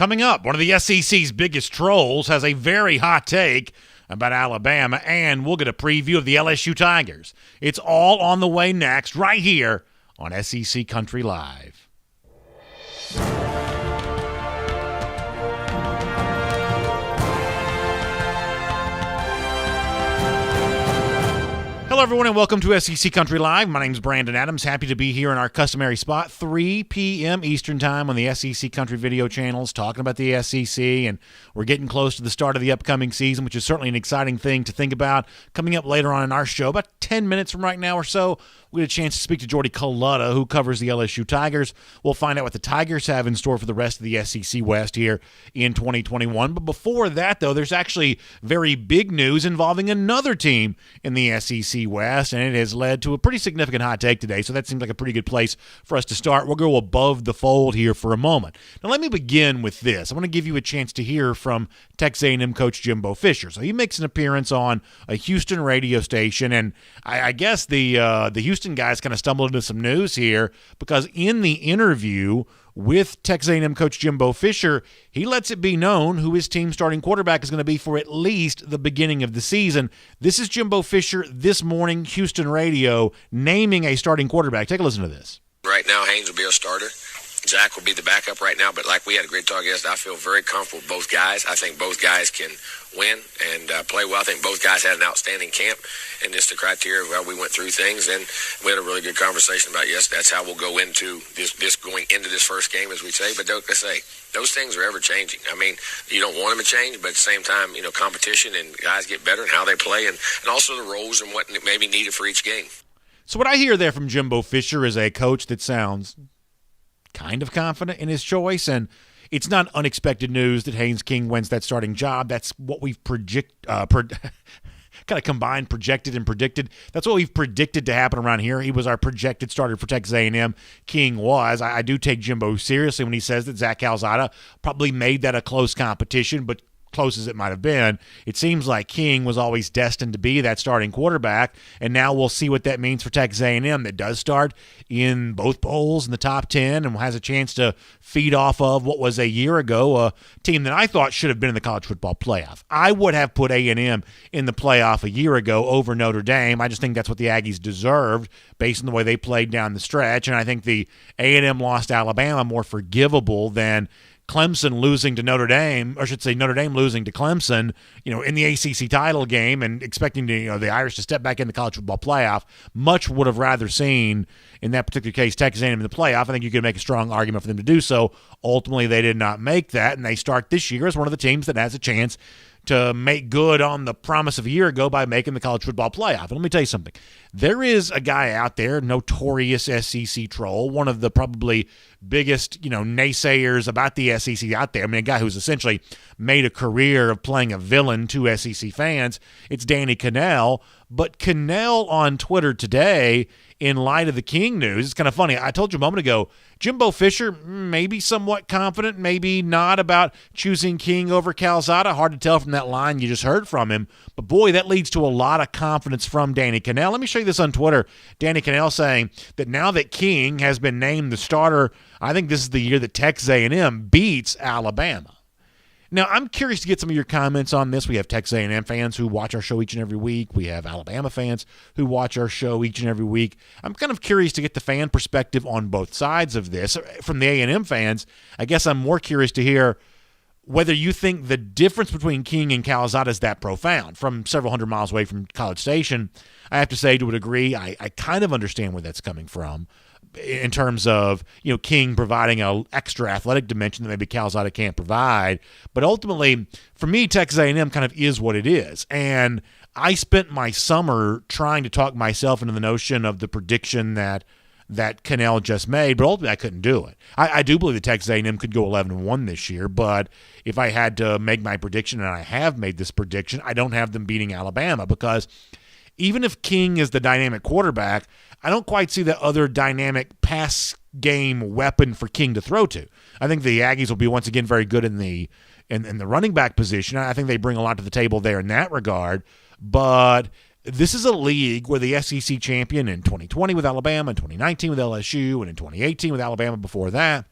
Coming up, one of the SEC's biggest trolls has a very hot take about Alabama, and we'll get a preview of the LSU Tigers. It's all on the way next, right here on SEC Country Live. Hello, everyone, and welcome to SEC Country Live. My name's Brandon Adams. Happy to be here in our customary spot, 3 p.m. Eastern Time on the SEC Country video channels, talking about the SEC, and we're getting close to the start of the upcoming season, which is certainly an exciting thing to think about. Coming up later on in our show, about 10 minutes from right now or so, we get a chance to speak to Jordy Cullutta, who covers the LSU Tigers. We'll find out what the Tigers have in store for the rest of the SEC West here in 2021. But before that, though, there's actually very big news involving another team in the SEC West, and it has led to a pretty significant hot take today, so that seems like a pretty good place for us to start. We'll go above the fold here for a moment. Now, let me begin with this. I want to give you a chance to hear from Texas A&M coach Jimbo Fisher. So he makes an appearance on a Houston radio station, and I guess the Houston guys kind of stumbled into some news here because in the interview with Texas A&M coach Jimbo Fisher, he lets it be known who his team's starting quarterback is going to be for at least the beginning of the season. This is Jimbo Fisher this morning, Houston radio, naming a starting quarterback. Take a listen to this. Right now, Haynes will be our starter. Zach will be the backup right now, but like we had a great talk yesterday, I feel very comfortable with both guys. I think both guys can win and play well. I think both guys had an outstanding camp, and just the criteria of how we went through things, and we had a really good conversation about, yes, that's how we'll go into this going into this first game, as we say. But like I say, those things are ever changing. I mean, you don't want them to change, but at the same time, you know, competition and guys get better and how they play, and also the roles and what may be needed for each game. So what I hear there from Jimbo Fisher is a coach that sounds kind of confident in his choice, and it's not unexpected news that Haynes King wins that starting job. That's what we've kind of combined projected and predicted. That's what we've predicted to happen around here. He was our projected starter for Texas A&M. King was. I do take Jimbo seriously when he says that Zach Calzada probably made that a close competition, but close as it might have been, it seems like King was always destined to be that starting quarterback, and now we'll see what that means for Texas A&M that does start in both bowls in the top 10 and has a chance to feed off of what was a year ago a team that I thought should have been in the college football playoff. I would have put A&M in the playoff a year ago over Notre Dame. I just think that's what the Aggies deserved based on the way they played down the stretch, and I think the A&M loss to Alabama more forgivable than Clemson losing to Notre Dame, or I should say Notre Dame losing to Clemson, in the ACC title game and expecting to, the Irish to step back in the college football playoff. Much would have rather seen, in that particular case, Texas A&M in the playoff. I think you could make a strong argument for them to do so. Ultimately, they did not make that, and they start this year as one of the teams that has a chance to make good on the promise of a year ago by making the college football playoff. And let me tell you something. There is a guy out there, notorious SEC troll, one of the probably biggest, naysayers about the SEC out there. I mean, a guy who's essentially made a career of playing a villain to SEC fans. It's Danny KANELL. But KANELL on Twitter today, in light of the King news, it's kind of funny. I told you a moment ago, Jimbo Fisher, maybe somewhat confident, maybe not about choosing King over Calzada. Hard to tell from that line you just heard from him. But, boy, that leads to a lot of confidence from Danny KANELL. Let me show you this on Twitter. Danny KANELL saying that now that King has been named the starter, I think this is the year that Texas A&M beats Alabama. Now, I'm curious to get some of your comments on this. We have Texas A&M fans who watch our show each and every week. We have Alabama fans who watch our show each and every week. I'm kind of curious to get the fan perspective on both sides of this. From the A&M fans, I guess I'm more curious to hear whether you think the difference between King and Calzada is that profound. From several hundred miles away from College Station, I have to say, to a degree, I kind of understand where that's coming from, in terms of, King providing an extra athletic dimension that maybe Calzada can't provide. But ultimately, for me, Texas A&M kind of is what it is. And I spent my summer trying to talk myself into the notion of the prediction that KANELL just made, but ultimately I couldn't do it. I do believe that Texas A&M could go 11-1 this year, but if I had to make my prediction, and I have made this prediction, I don't have them beating Alabama, because even if King is the dynamic quarterback, I don't quite see the other dynamic pass game weapon for King to throw to. I think the Aggies will be once again very good in the running back position. I think they bring a lot to the table there in that regard. But this is a league where the SEC champion in 2020 with Alabama, in 2019 with LSU, and in 2018 with Alabama before that,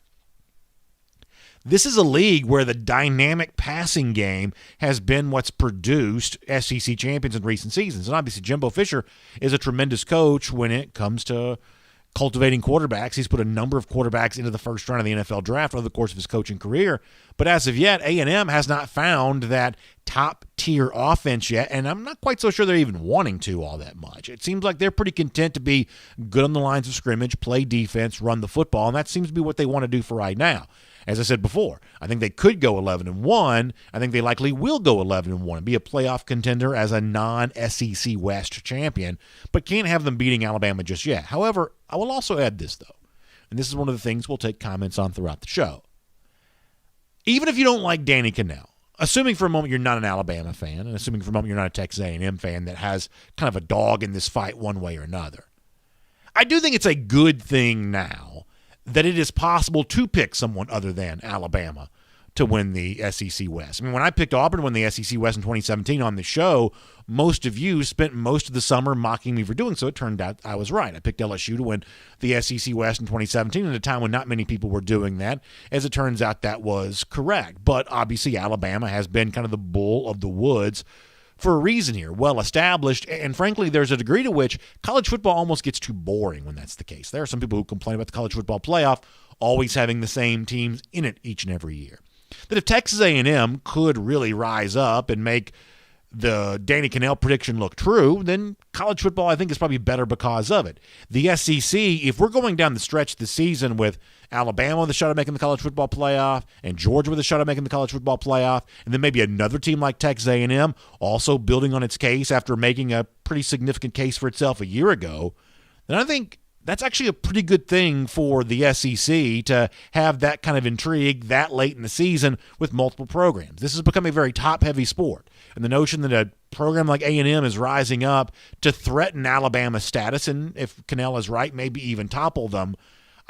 This is a league where the dynamic passing game has been what's produced SEC champions in recent seasons. And obviously Jimbo Fisher is a tremendous coach when it comes to cultivating quarterbacks. He's put a number of quarterbacks into the first round of the NFL draft over the course of his coaching career. But as of yet, A&M has not found that top-tier offense yet, and I'm not quite so sure they're even wanting to all that much. It seems like they're pretty content to be good on the lines of scrimmage, play defense, run the football, and that seems to be what they want to do for right now. As I said before, I think they could go 11-1. I think they likely will go 11-1 and be a playoff contender as a non-SEC West champion, but can't have them beating Alabama just yet. However, I will also add this, though, and this is one of the things we'll take comments on throughout the show. Even if you don't like Danny KANELL, assuming for a moment you're not an Alabama fan, and assuming for a moment you're not a Texas A&M fan that has kind of a dog in this fight one way or another, I do think it's a good thing now that it is possible to pick someone other than Alabama to win the SEC West. I mean, when I picked Auburn to win the SEC West in 2017 on the show, most of you spent most of the summer mocking me for doing so. It turned out I was right. I picked LSU to win the SEC West in 2017 at a time when not many people were doing that. As it turns out, that was correct. But obviously, Alabama has been kind of the bull of the woods for a reason here, well established, and frankly, there's a degree to which college football almost gets too boring when that's the case. There are some people who complain about the college football playoff always having the same teams in it each and every year. That if Texas A&M could really rise up and make the Danny KANELL prediction look true, then college football, I think, is probably better because of it. The SEC, if we're going down the stretch this season with Alabama with a shot at making the college football playoff and Georgia with a shot at making the college football playoff, and then maybe another team like Texas A&M also building on its case after making a pretty significant case for itself a year ago, then I think that's actually a pretty good thing for the SEC to have that kind of intrigue that late in the season with multiple programs. This has become a very top-heavy sport, and the notion that a program like A&M is rising up to threaten Alabama's status, and if KANELL is right, maybe even topple them,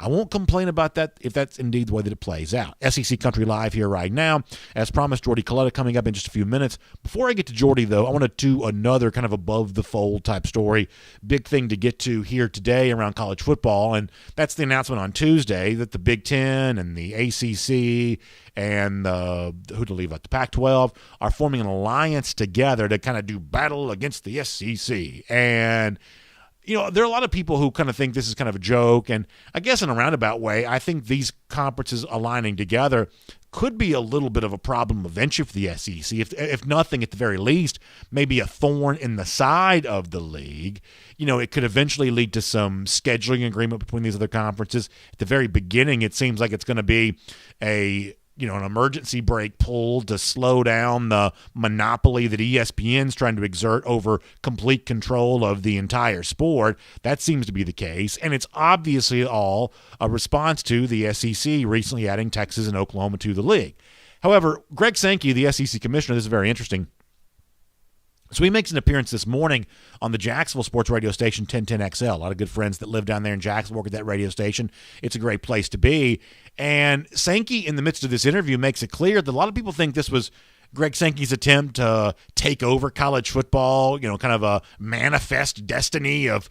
I won't complain about that if that's indeed the way that it plays out. SEC Country Live here right now. As promised, Jordy Coletta coming up in just a few minutes. Before I get to Jordy, though, I want to do another kind of above-the-fold type story. Big thing to get to here today around college football, and that's the announcement on Tuesday that the Big Ten and the ACC and who to leave out, the Pac-12 are forming an alliance together to kind of do battle against the SEC. And you know, there are a lot of people who kind of think this is kind of a joke, and I guess in a roundabout way, I think these conferences aligning together could be a little bit of a problem eventually for the SEC. If nothing, at the very least, maybe a thorn in the side of the league. You know, it could eventually lead to some scheduling agreement between these other conferences. At the very beginning, it seems like it's going to be an emergency brake pulled to slow down the monopoly that ESPN's trying to exert over complete control of the entire sport. That seems to be the case, and it's obviously all a response to the SEC recently adding Texas and Oklahoma to the league. However, Greg Sankey, the SEC commissioner, this is very interesting. So he makes an appearance this morning on the Jacksonville sports radio station 1010XL. A lot of good friends that live down there in Jacksonville work at that radio station. It's a great place to be. And Sankey, in the midst of this interview, makes it clear that a lot of people think this was Greg Sankey's attempt to take over college football, kind of a manifest destiny of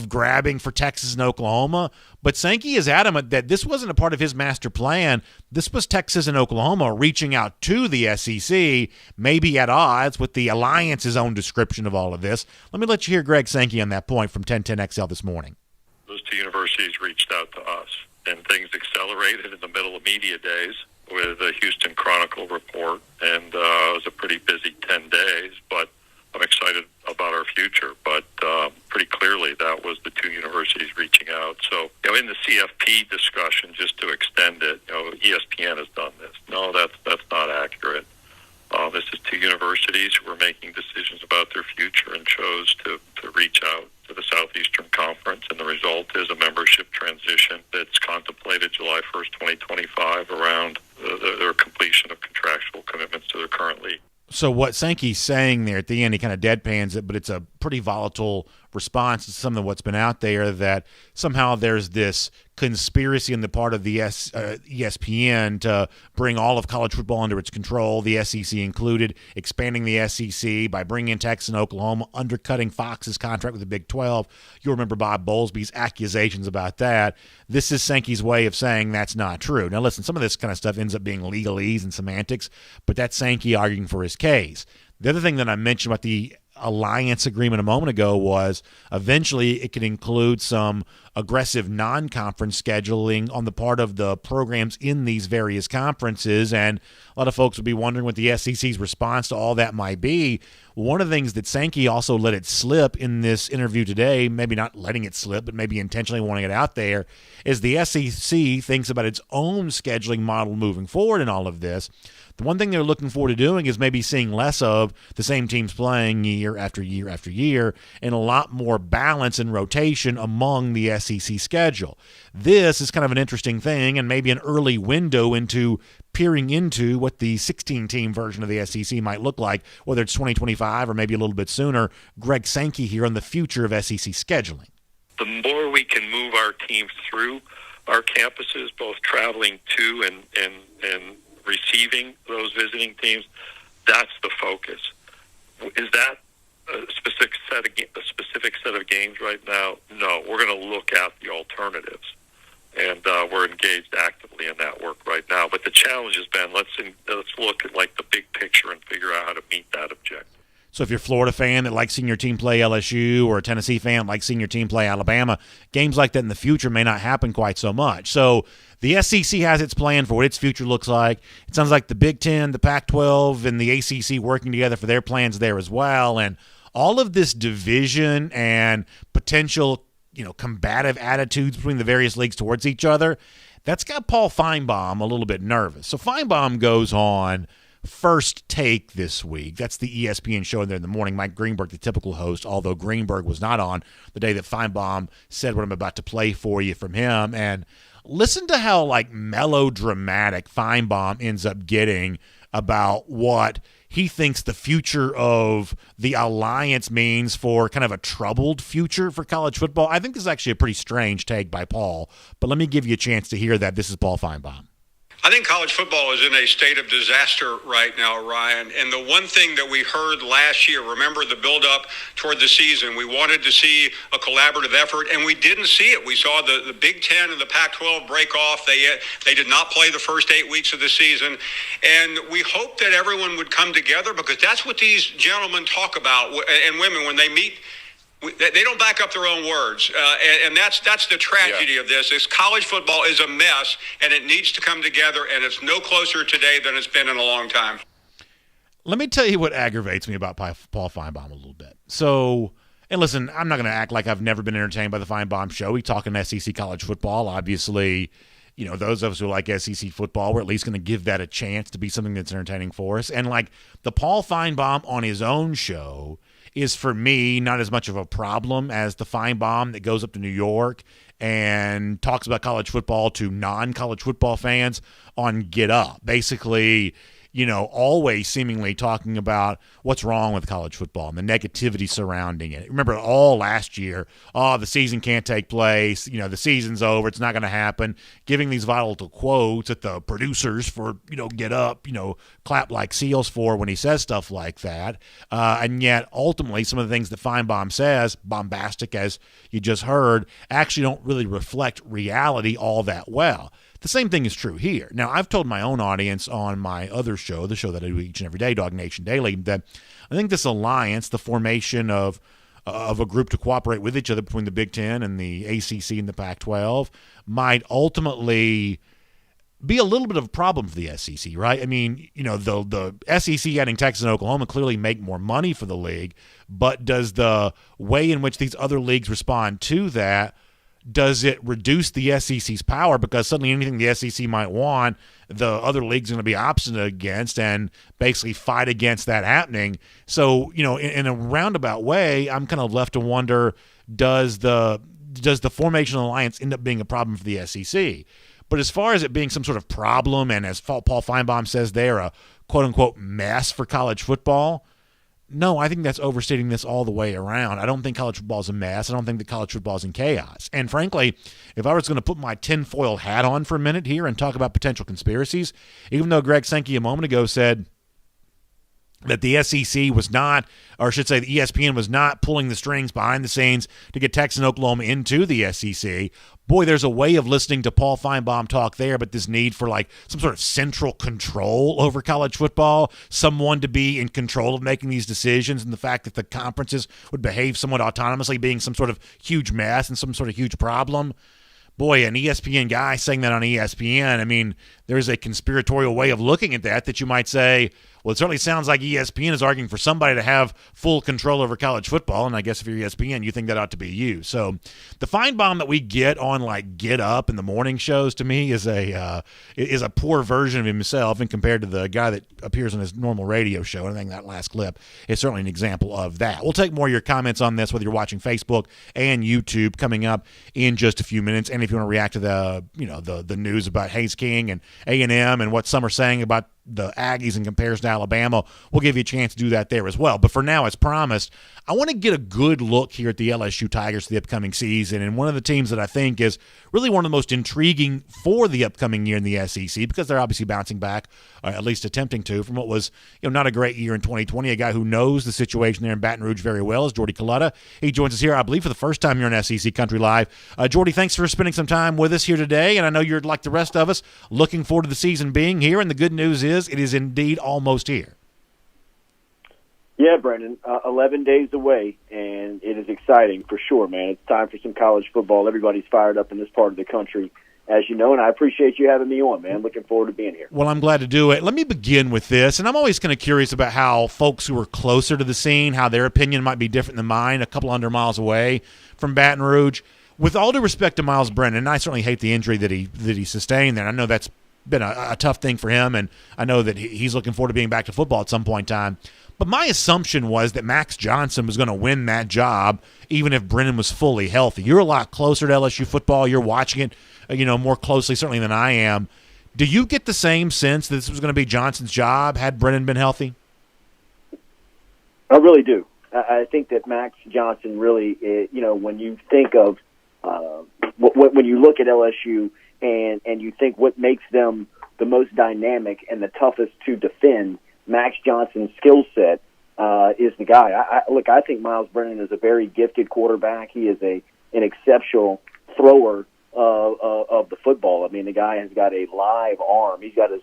grabbing for Texas and Oklahoma. But Sankey is adamant that this wasn't a part of his master plan. This was Texas and Oklahoma reaching out to the SEC, maybe at odds with the alliance's own description of all of this. Let me let you hear Greg Sankey on that point from 1010XL this morning. Those two universities reached out to us, and things accelerated in the middle of media days with the Houston Chronicle report, and it was a pretty busy 10 days, but I'm excited about our future. But pretty clearly that was the two universities reaching out. So, in the CFP discussion, just to extend it, ESPN has done this. No, that's not accurate. This is two universities who were making decisions about their future and chose to reach out to the Southeastern Conference, and the result is a membership transition that's contemplated July 1st, 2025, around their completion of contractual commitments to their current league. So what Sankey's saying there at the end, he kind of deadpans it, but it's a pretty volatile response to some of what's been out there that somehow there's this conspiracy on the part of the ESPN to bring all of college football under its control, the SEC included, expanding the SEC by bringing in Texas and Oklahoma, undercutting Fox's contract with the Big 12. You'll remember Bob Bowlesby's accusations about that. This is Sankey's way of saying that's not true. Now, listen, some of this kind of stuff ends up being legalese and semantics, but that's Sankey arguing for his case. The other thing that I mentioned about the alliance agreement a moment ago was eventually it could include some aggressive non-conference scheduling on the part of the programs in these various conferences, and a lot of folks would be wondering what the SEC's response to all that might be. One of the things that Sankey also let it slip in this interview today, maybe not letting it slip, but maybe intentionally wanting it out there, is the SEC thinks about its own scheduling model moving forward in all of this. The one thing they're looking forward to doing is maybe seeing less of the same teams playing year after year after year and a lot more balance and rotation among the SEC schedule. This is kind of an interesting thing and maybe an early window into peering into what the 16-team version of the SEC might look like, whether it's 2025 or maybe a little bit sooner. Greg Sankey here on the future of SEC scheduling. The more we can move our teams through our campuses, both traveling to and receiving those visiting teams, that's the focus. Is that a specific set of games right now? No, we're going to look at the alternatives, and we're engaged actively in that work right now. But the challenge has been let's look at like the big picture and figure out how to meet that objective. So if you're a Florida fan that likes seeing your team play LSU or a Tennessee fan that likes seeing your team play Alabama, games like that in the future may not happen quite so much. So the SEC has its plan for what its future looks like. It sounds like the Big Ten, the Pac-12, and the ACC working together for their plans there as well. And all of this division and potential, combative attitudes between the various leagues towards each other, that's got Paul Feinbaum a little bit nervous. So Feinbaum goes on First Take this week. That's the ESPN show there in the morning. Mike Greenberg, the typical host, although Greenberg was not on the day that Feinbaum said what I'm about to play for you from him. And listen to how melodramatic Feinbaum ends up getting about what he thinks the future of the alliance means for kind of a troubled future for college football. I think this is actually a pretty strange take by Paul, but let me give you a chance to hear that. This is Paul Feinbaum. I think college football is in a state of disaster right now, Ryan. And the one thing that we heard last year, remember the build-up toward the season, we wanted to see a collaborative effort, and we didn't see it. We saw the Big Ten and the Pac-12 break off. They did not play the first 8 weeks of the season. And we hoped that everyone would come together because that's what these gentlemen talk about, and women, when they meet. They don't back up their own words, and that's the tragedy of this. Is college football is a mess, and it needs to come together, and it's no closer today than it's been in a long time. Let me tell you what aggravates me about Paul Feinbaum a little bit. So, and listen, I'm not going to act like I've never been entertained by the Feinbaum show. He's talking SEC college football. Obviously, those of us who like SEC football, we're at least going to give that a chance to be something that's entertaining for us. And the Paul Feinbaum on his own show is, for me, not as much of a problem as the Feinbaum that goes up to New York and talks about college football to non-college football fans on Get Up. Basically, always seemingly talking about what's wrong with college football and the negativity surrounding it. Remember all last year, the season can't take place, the season's over, it's not going to happen, giving these volatile quotes that the producers for, Get Up, clap like seals for when he says stuff like that. And yet, ultimately, some of the things that Feinbaum says, bombastic as you just heard, actually don't really reflect reality all that well. The same thing is true here. Now, I've told my own audience on my other show, the show that I do each and every day, Dog Nation Daily, that I think this alliance, the formation of a group to cooperate with each other between the Big Ten and the ACC and the Pac-12 might ultimately be a little bit of a problem for the SEC, right? I mean, the SEC adding Texas and Oklahoma clearly make more money for the league, but does the way in which these other leagues respond to that, does it reduce the SEC's power because suddenly anything the SEC might want, the other league's going to be obstinate against and basically fight against that happening? So, in a roundabout way, I'm kind of left to wonder, does the formation alliance end up being a problem for the SEC? But as far as it being some sort of problem, and as Paul Feinbaum says there, a quote-unquote mess for college football, No, I think that's overstating this all the way around. I don't think college football is a mess. I don't think that college football is in chaos. And frankly, if I was going to put my tinfoil hat on for a minute here and talk about potential conspiracies, even though Greg Sankey a moment ago said that the SEC was not, or I should say the ESPN was not pulling the strings behind the scenes to get Texas and Oklahoma into the SEC. Boy, there's a way of listening to Paul Feinbaum talk there, but this need for like some sort of central control over college football, someone to be in control of making these decisions, and the fact that the conferences would behave somewhat autonomously being some sort of huge mess and some sort of huge problem. Boy, an ESPN guy saying that on ESPN, I mean, there's a conspiratorial way of looking at that you might say, well, it certainly sounds like ESPN is arguing for somebody to have full control over college football, and I guess if you're ESPN, you think that ought to be you. So the Feinbaum that we get on like Get Up in the morning shows to me is a poor version of himself, and compared to the guy that appears on his normal radio show. And I think that last clip is certainly an example of that. We'll take more of your comments on this, whether you're watching Facebook and YouTube, coming up in just a few minutes. And if you want to react to the news about Haynes King and A&M and what some are saying about the Aggies in comparison to Alabama, we'll give you a chance to do that there as well. But for now, as promised, I want to get a good look here at the LSU Tigers for the upcoming season, and one of the teams that I think is really one of the most intriguing for the upcoming year in the SEC, because they're obviously bouncing back, or at least attempting to, from what was not a great year in 2020. A guy who knows the situation there in Baton Rouge very well is Jordy Culletta. He joins us here, I believe, for the first time here on SEC Country Live. Jordy, thanks for spending some time with us here today, and I know you're, like the rest of us, looking forward to the season being here, and the good news is it is indeed almost here. Yeah, Brendan, 11 days away, and it is exciting for sure, man. It's time for some college football. Everybody's fired up in this part of the country, as you know, and I appreciate you having me on, man. Looking forward to being here. Well, I'm glad to do it. Let me begin with this, and I'm always kind of curious about how folks who are closer to the scene, how their opinion might be different than mine, a couple hundred miles away from Baton Rouge. With all due respect to Miles Brennan, and I certainly hate the injury that he sustained there. I know that's been a tough thing for him, and I know that he's looking forward to being back to football at some point in time. But my assumption was that Max Johnson was going to win that job even if Brennan was fully healthy. You're a lot closer to LSU football. You're watching it, more closely certainly than I am. Do you get the same sense that this was going to be Johnson's job had Brennan been healthy? I really do. I think that Max Johnson really, when you think of when you look at LSU and you think what makes them the most dynamic and the toughest to defend, Max Johnson's skill set is the guy. I think Miles Brennan is a very gifted quarterback. He is an exceptional thrower of the football. I mean, the guy has got a live arm. He's got as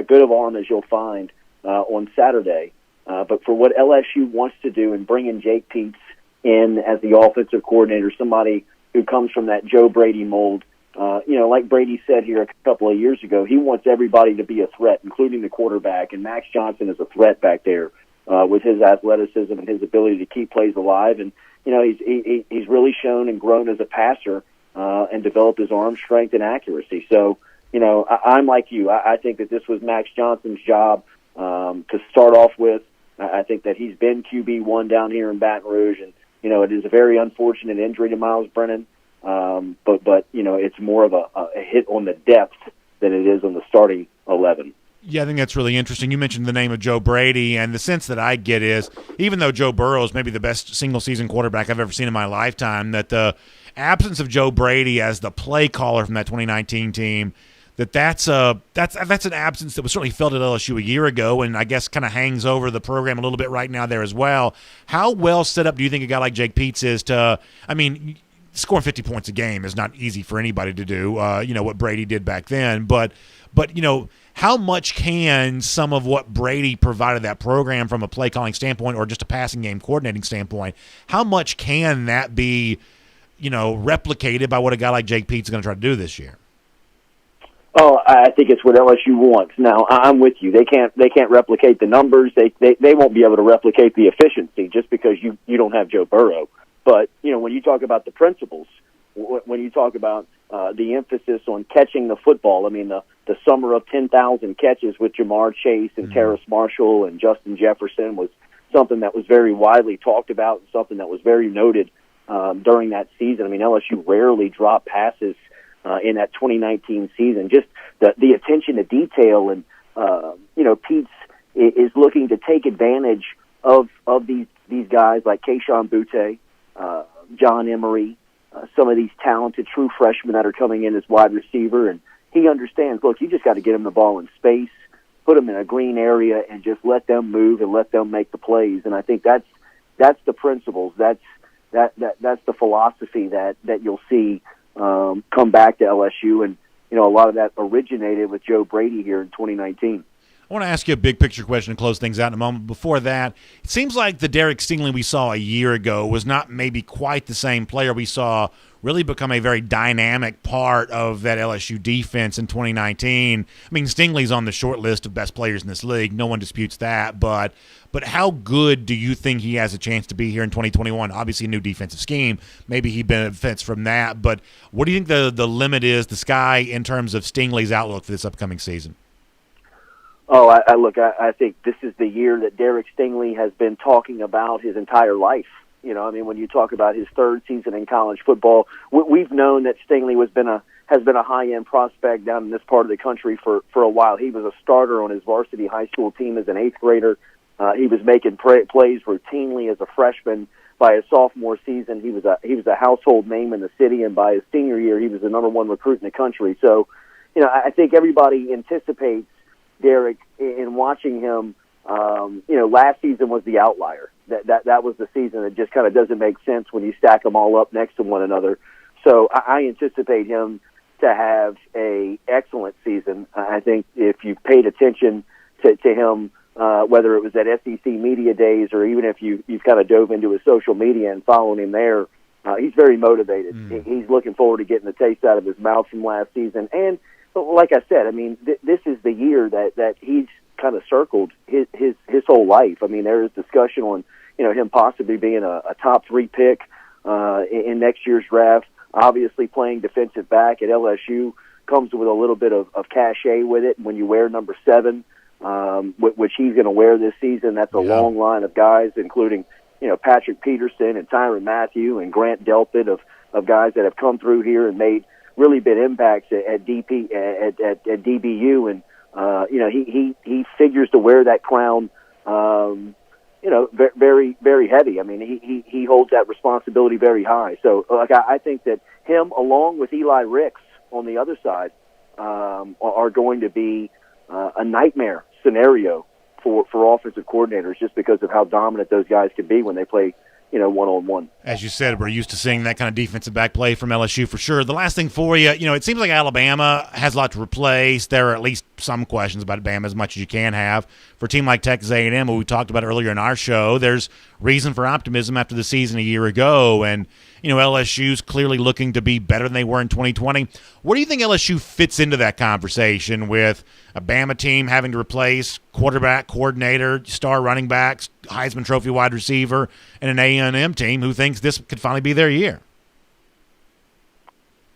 good of arm as you'll find on Saturday. But for what LSU wants to do and bringing Jake Peetz in as the offensive coordinator, somebody who comes from that Joe Brady mold, like Brady said here a couple of years ago, he wants everybody to be a threat, including the quarterback, and Max Johnson is a threat back there with his athleticism and his ability to keep plays alive. And, he's really shown and grown as a passer and developed his arm strength and accuracy. So, I'm like you. I think that this was Max Johnson's job to start off with. I think that he's been QB1 down here in Baton Rouge, and, it is a very unfortunate injury to Miles Brennan. But it's more of a hit on the depth than it is on the starting 11. Yeah, I think that's really interesting. You mentioned the name of Joe Brady, and the sense that I get is, even though Joe Burrow is maybe the best single-season quarterback I've ever seen in my lifetime, that the absence of Joe Brady as the play caller from that 2019 team, that's an absence that was certainly felt at LSU a year ago, and I guess kind of hangs over the program a little bit right now there as well. How well set up do you think a guy like Jake Peetz is to, scoring 50 points a game is not easy for anybody to do, what Brady did back then. But how much can some of what Brady provided that program from a play-calling standpoint or just a passing game coordinating standpoint, how much can that be, replicated by what a guy like Jake Peetz is going to try to do this year? Oh, I think it's what LSU wants. Now, I'm with you. They can't replicate the numbers. They won't be able to replicate the efficiency just because you don't have Joe Burrow. But, when you talk about the principles, when you talk about the emphasis on catching the football, the summer of 10,000 catches with Jamar Chase and Terrace Marshall and Justin Jefferson was something that was very widely talked about and something that was very noted during that season. LSU rarely dropped passes in that 2019 season. Just the attention to detail, and Peetz is looking to take advantage of these guys like Keyshawn Butte, John Emery, some of these talented true freshmen that are coming in as wide receiver, and he understands, look, you just got to get them the ball in space, put them in a green area, and just let them move and let them make the plays. And I think that's the principles. That's the philosophy that you'll see come back to LSU, and a lot of that originated with Joe Brady here in 2019. I want to ask you a big picture question to close things out in a moment. Before that, it seems like the Derek Stingley we saw a year ago was not maybe quite the same player we saw really become a very dynamic part of that LSU defense in 2019. I mean, Stingley's on the short list of best players in this league. No one disputes that. But how good do you think he has a chance to be here in 2021? Obviously, a new defensive scheme. Maybe he benefits from that. But what do you think the limit is, the sky, in terms of Stingley's outlook for this upcoming season? Oh, I think this is the year that Derek Stingley has been talking about his entire life. When you talk about his third season in college football, we've known that Stingley has been a high-end prospect down in this part of the country for a while. He was a starter on his varsity high school team as an eighth grader. He was making plays routinely as a freshman. By his sophomore season, he was a household name in the city, and by his senior year, he was the number one recruit in the country. So, I think everybody anticipates Derek in watching him. Last season was the outlier. That was the season that just kind of doesn't make sense when you stack them all up next to one another. So I anticipate him to have a excellent season. I think if you paid attention to him, whether it was at SEC Media Days or even if you've kind of dove into his social media and following him there, he's very motivated. He's looking forward to getting the taste out of his mouth from last season. And like I said, I mean, this is the year that he's kind of circled his whole life. I mean, there is discussion on him possibly being a top 3 pick in next year's draft. Obviously, playing defensive back at LSU comes with a little bit of cachet with it. When you wear number 7, which he's going to wear this season, that's a long line of guys, including Patrick Peterson and Tyrann Mathieu and Grant Delpit of guys that have come through here and made really big impacts at DBU, and he figures to wear that crown, very, very heavy. I mean, he holds that responsibility very high. So, I think that him, along with Eli Ricks on the other side, are going to be a nightmare scenario for offensive coordinators, just because of how dominant those guys can be when they play one-on-one. As you said, we're used to seeing that kind of defensive back play from LSU for sure. The last thing for you, it seems like Alabama has a lot to replace. There are at least some questions about Bama, as much as you can have. For a team like Texas A&M, what we talked about earlier in our show, there's reason for optimism after the season a year ago, and LSU's clearly looking to be better than they were in 2020. Where do you think LSU fits into that conversation with a Bama team having to replace quarterback, coordinator, star running backs, Heisman Trophy wide receiver, and an A&M team who thinks this could finally be their year?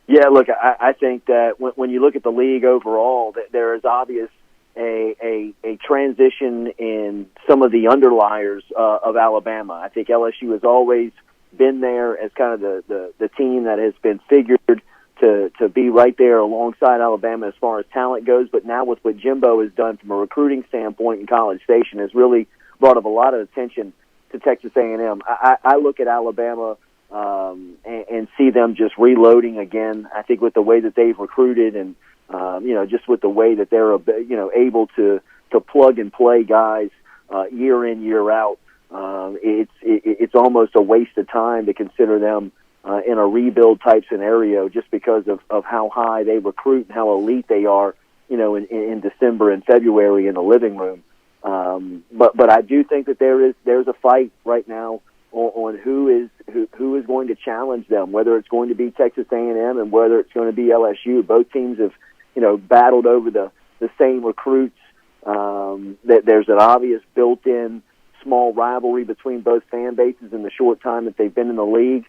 Yeah, look, I think that when you look at the league overall, that there is obvious a transition in some of the underliers of Alabama. I think LSU has always been there as kind of the team that has been figured to be right there alongside Alabama as far as talent goes. But now with what Jimbo has done from a recruiting standpoint in College Station has really brought up a lot of attention to Texas A&M. I look at Alabama and see them just reloading again. I think with the way that they've recruited and just with the way that they're able to plug and play guys year in, year out, it's almost a waste of time to consider them in a rebuild type scenario, just because of how high they recruit and how elite they are, in December and February in the living room. But I do think that there's a fight right now on who is going to challenge them, whether it's going to be Texas A&M and whether it's going to be LSU. Both teams have battled over the same recruits. That there's an obvious built-in small rivalry between both fan bases in the short time that they've been in the league.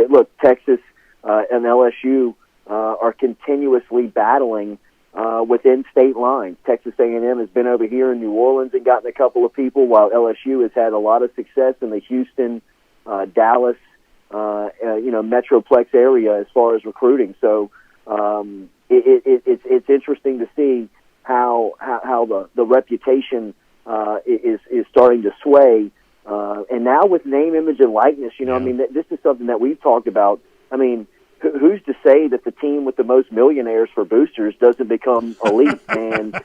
Look, Texas and LSU are continuously battling within state lines. Texas A&M has been over here in New Orleans and gotten a couple of people, while LSU has had a lot of success in the Houston, Dallas, Metroplex area as far as recruiting. So it's interesting to see how the reputation is starting to sway. And now with name, image, and likeness, I mean, this is something that we've talked about. I mean, who's to say that the team with the most millionaires for boosters doesn't become elite? And,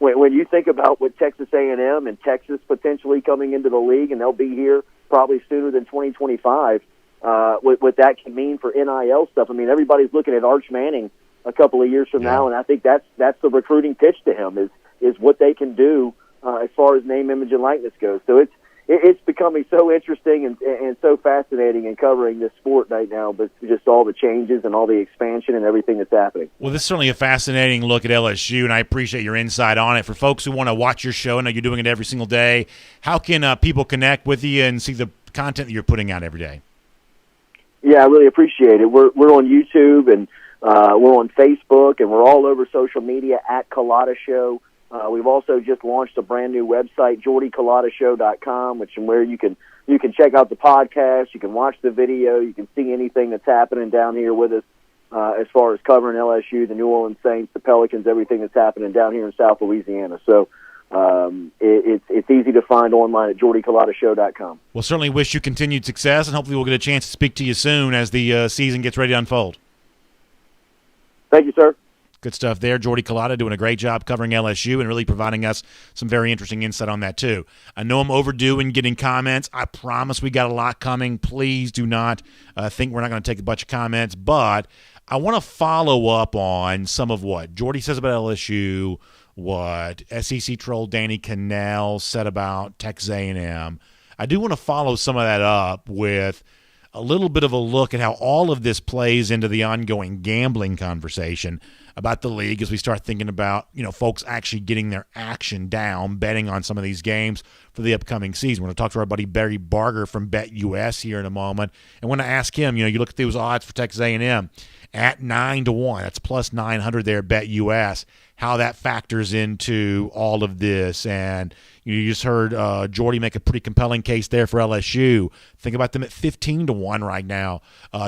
when you think about what Texas A&M and Texas potentially coming into the league, and they'll be here probably sooner than 2025, what that can mean for NIL stuff. I mean, everybody's looking at Arch Manning a couple of years from now, and I think that's the recruiting pitch to him is what they can do as far as name, image, and likeness goes. So it's becoming so interesting and so fascinating in covering this sport right now, but just all the changes and all the expansion and everything that's happening. Well, this is certainly a fascinating look at LSU, and I appreciate your insight on it. For folks who want to watch your show, I know you're doing it every single day, how can people connect with you and see the content that you're putting out every day? Yeah, I really appreciate it. We're on YouTube, and we're on Facebook, and we're all over social media at Culotta Show. We've also just launched a brand new website, JordyCulottaShow.com, which is where you can check out the podcast, you can watch the video, you can see anything that's happening down here with us as far as covering LSU, the New Orleans Saints, the Pelicans, everything that's happening down here in South Louisiana. So it's easy to find online at JordyCulottaShow.com. We'll certainly wish you continued success, and hopefully we'll get a chance to speak to you soon as the season gets ready to unfold. Thank you, sir. Good stuff there. Jordy Culotta doing a great job covering LSU and really providing us some very interesting insight on that, too. I know I'm overdue in getting comments. I promise we got a lot coming. Please do not think we're not going to take a bunch of comments. But I want to follow up on some of what Jordy says about LSU, what SEC troll Danny KANELL said about Texas A&M. I do want to follow some of that up with a little bit of a look at how all of this plays into the ongoing gambling conversation about the league as we start thinking about, folks actually getting their action down, betting on some of these games for the upcoming season. We're going to talk to our buddy Barry Barger from BetUS here in a moment. And when I ask him, you look at those odds for Texas A&M at 9-1. That's plus 900 there at BetUS. How that factors into all of this. And you just heard Jordy make a pretty compelling case there for LSU. Think about them at 15-1 right now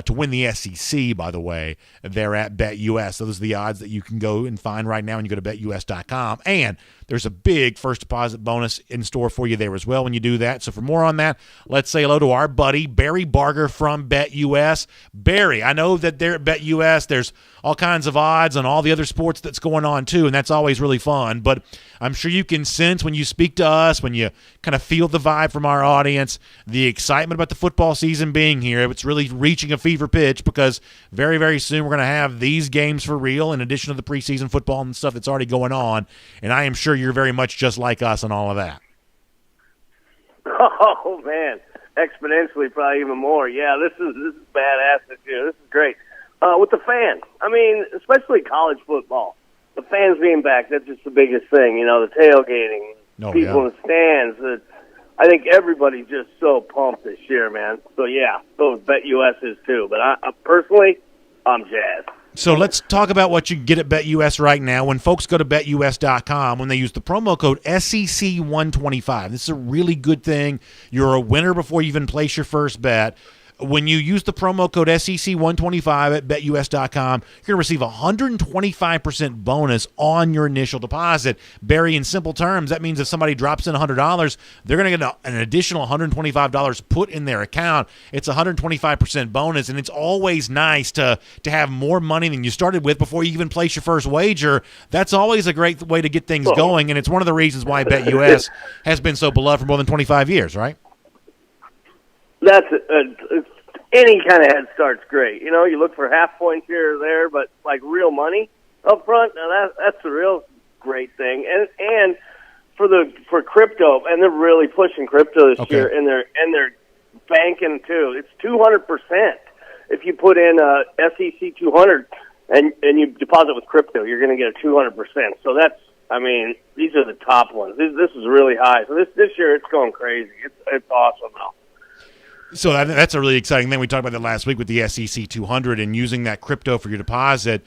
to win the SEC, by the way. They're at BetUS. Those are the odds that you can go and find right now when you go to BetUS.com. And there's a big first deposit bonus in store for you there as well when you do that. So for more on that, let's say hello to our buddy Barry Barger from BetUS. Barry, I know that there at BetUS there's all kinds of odds on all the other sports that's going on too, and that's always really fun. But I'm sure you can sense when you speak to us, when you kind of feel the vibe from our audience, the excitement about the football season being here. It's really reaching a fever pitch because very, very soon we're going to have these games for real in addition to the preseason football and stuff that's already going on. And I am sure you're very much just like us on all of that. Oh, man. Exponentially, probably even more. Yeah, this is badass this year. This is great. With the fans, I mean, especially college football, the fans being back, that's just the biggest thing. The tailgating, people in the stands. I think everybody's just so pumped this year, man. So, yeah, so BetUS is too. But I personally, I'm jazzed. So let's talk about what you get at BetUS right now. When folks go to BetUS.com, when they use the promo code SEC125, this is a really good thing. You're a winner before you even place your first bet. When you use the promo code SEC125 at BetUS.com, you're going to receive a 125% bonus on your initial deposit. Barry, in simple terms, that means if somebody drops in $100, they're going to get an additional $125 put in their account. It's a 125% bonus, and it's always nice to have more money than you started with before you even place your first wager. That's always a great way to get things going, and it's one of the reasons why BetUS has been so beloved for more than 25 years, right? That's any kind of head start's great. You look for half points here or there, but like real money up front, now that's a real great thing. And for crypto, and they're really pushing crypto this year, and they're banking too. It's 200% if you put in SEC 200 and you deposit with crypto, you're going to get a 200%. So these are the top ones. This is really high. So this year it's going crazy. It's awesome though. So that's a really exciting thing. We talked about that last week with the SEC 200 and using that crypto for your deposit,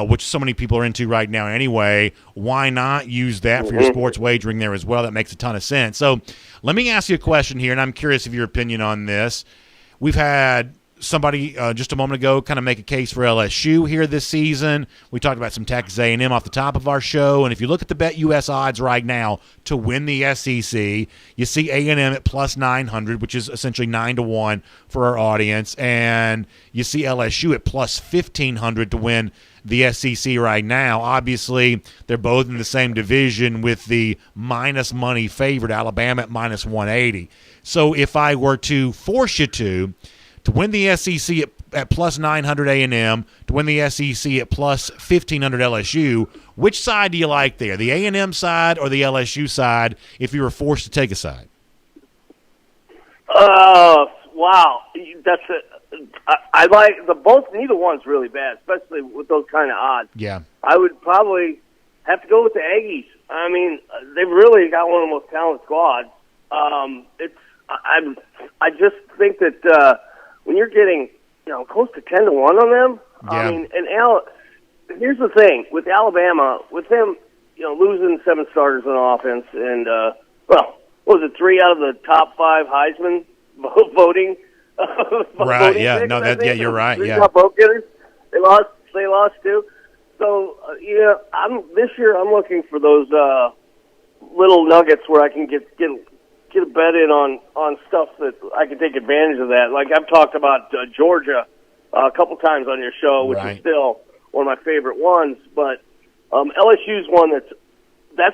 which so many people are into right now anyway. Why not use that for your sports wagering there as well? That makes a ton of sense. So let me ask you a question here, and I'm curious of your opinion on this. We've had somebody just a moment ago kind of make a case for LSU here this season. We talked about some Texas A&M off the top of our show, and if you look at the BetUS odds right now to win the SEC, you see A&M at plus 900, which is essentially 9-1 for our audience, and you see LSU at plus 1,500 to win the SEC right now. Obviously, they're both in the same division with the minus money favored Alabama at minus 180. So if I were to force you to win the SEC at plus 900 A&M, to win the SEC at plus 1,500 LSU, which side do you like there, the A&M side or the LSU side, if you were forced to take a side? Wow. I like the both. Neither one's really bad, especially with those kind of odds. Yeah. I would probably have to go with the Aggies. I mean, they've really got one of the most talented squads. I just think that when you're getting close to 10-1 on them, yeah. I mean, and here's the thing with Alabama, with them, losing 7 starters on offense, and what was it, 3 out of the top 5 Heisman voting? Right. Yeah. No. Yeah. You're right. Yeah. Top vote getters. They lost too. So this year I'm looking for those little nuggets where I can get a bet in on stuff that I can take advantage of that. Like I've talked about Georgia a couple times on your show, which is still one of my favorite ones. But LSU's one that's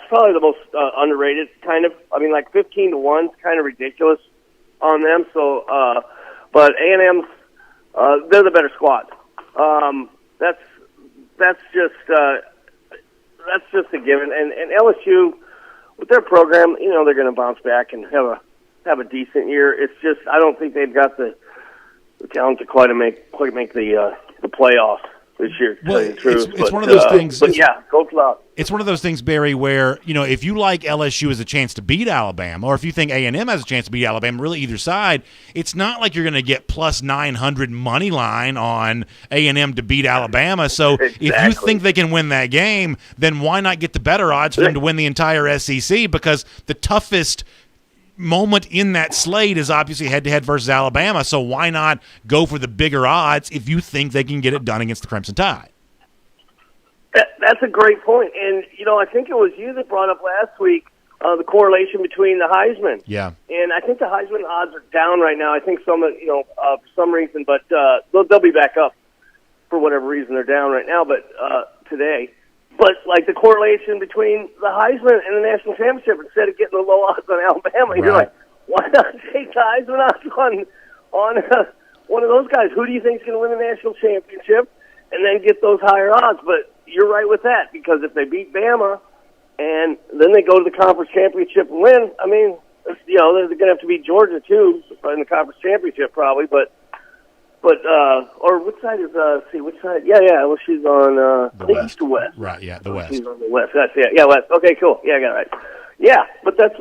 probably the most underrated kind of. I mean, like 15-1 is kind of ridiculous on them. So, but A&M's they're the better squad. That's just a given. And LSU, with their program, they're going to bounce back and have a decent year. It's just I don't think they've got the talent to quite make the playoffs this year. To tell you the truth. It's one of those things. But yeah, go Cloud. It's one of those things, Barry, where if you like LSU as a chance to beat Alabama, or if you think A&M has a chance to beat Alabama, really either side, it's not like you're going to get plus 900 money line on A&M to beat Alabama. So Exactly. If you think they can win that game, then why not get the better odds for them to win the entire SEC? Because the toughest moment in that slate is obviously head-to-head versus Alabama, so why not go for the bigger odds if you think they can get it done against the Crimson Tide? That's a great point. And, I think it was you that brought up last week the correlation between the Heisman. Yeah. And I think the Heisman odds are down right now. I think for some reason, but they'll be back up for whatever reason. They're down right now, but today. But, like, the correlation between the Heisman and the national championship, instead of getting the low odds on Alabama, you're like, why not take the Heisman odds on one of those guys? Who do you think is going to win the national championship? And then get those higher odds. But you're right with that, because if they beat Bama and then they go to the conference championship and win, I mean, they're going to have to beat Georgia, too, in the conference championship probably. But or which side is which side? Yeah. Well, she's on the east or west. Right. Yeah, the west. She's on the west. That's it. Yeah, west. Okay, cool. Yeah, I got it right. Yeah, but that's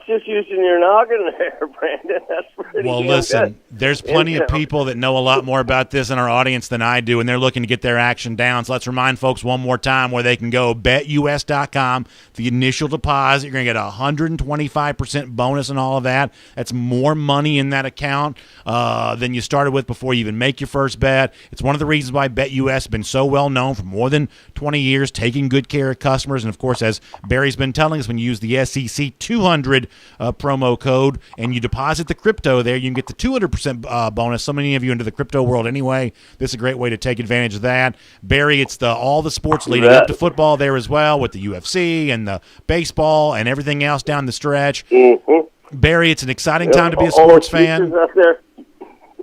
just using your noggin there, Brandon. That's pretty well. Damn Listen, good. There's plenty of people that know a lot more about this in our audience than I do, and they're looking to get their action down. So let's remind folks one more time where they can go. BetUS.com. The initial deposit, you're going to get a 125% bonus and all of that. That's more money in that account than you started with before you even make your first bet. It's one of the reasons why BetUS has been so well known for more than 20 years, taking good care of customers. And of course, as Barry's been telling us, when you use the SEC 200 promo code and you deposit the crypto there, you can get the 200% bonus. So many of you into the crypto world anyway. This is a great way to take advantage of that. Barry, it's all the sports leading up to football there as well, with the UFC and the baseball and everything else down the stretch. Mm-hmm. Barry, it's an exciting time to be a sports fan.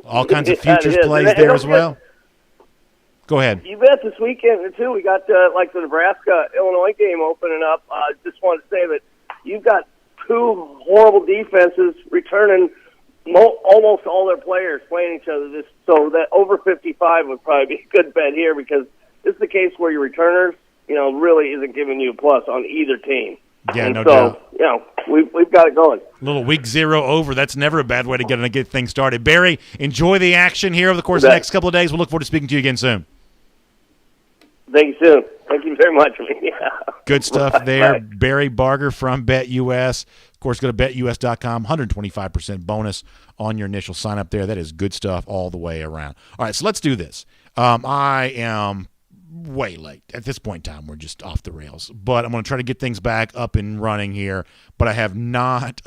All kinds of futures plays there as well. Go ahead. You bet. This weekend, too, we got the Nebraska-Illinois game opening up. Just wanted to say that you've got 2 horrible defenses returning almost all their players playing each other. So that over 55 would probably be a good bet here, because this is the case where your returners, really isn't giving you a plus on either team. Yeah, and no doubt. We've got it going. Little week 0 over. That's never a bad way to get things started. Barry, enjoy the action here over the course of the next couple of days. We'll look forward to speaking to you again soon. Thank you soon. Thank you very much. Good stuff Bye. there. Bye. Barry Barger from BetUS. Of course, go to betus.com. 125% bonus on your initial sign up there. That is good stuff all the way around. All right, so let's do this. I am way late. At this point in time, we're just off the rails. But I'm going to try to get things back up and running here. But I have not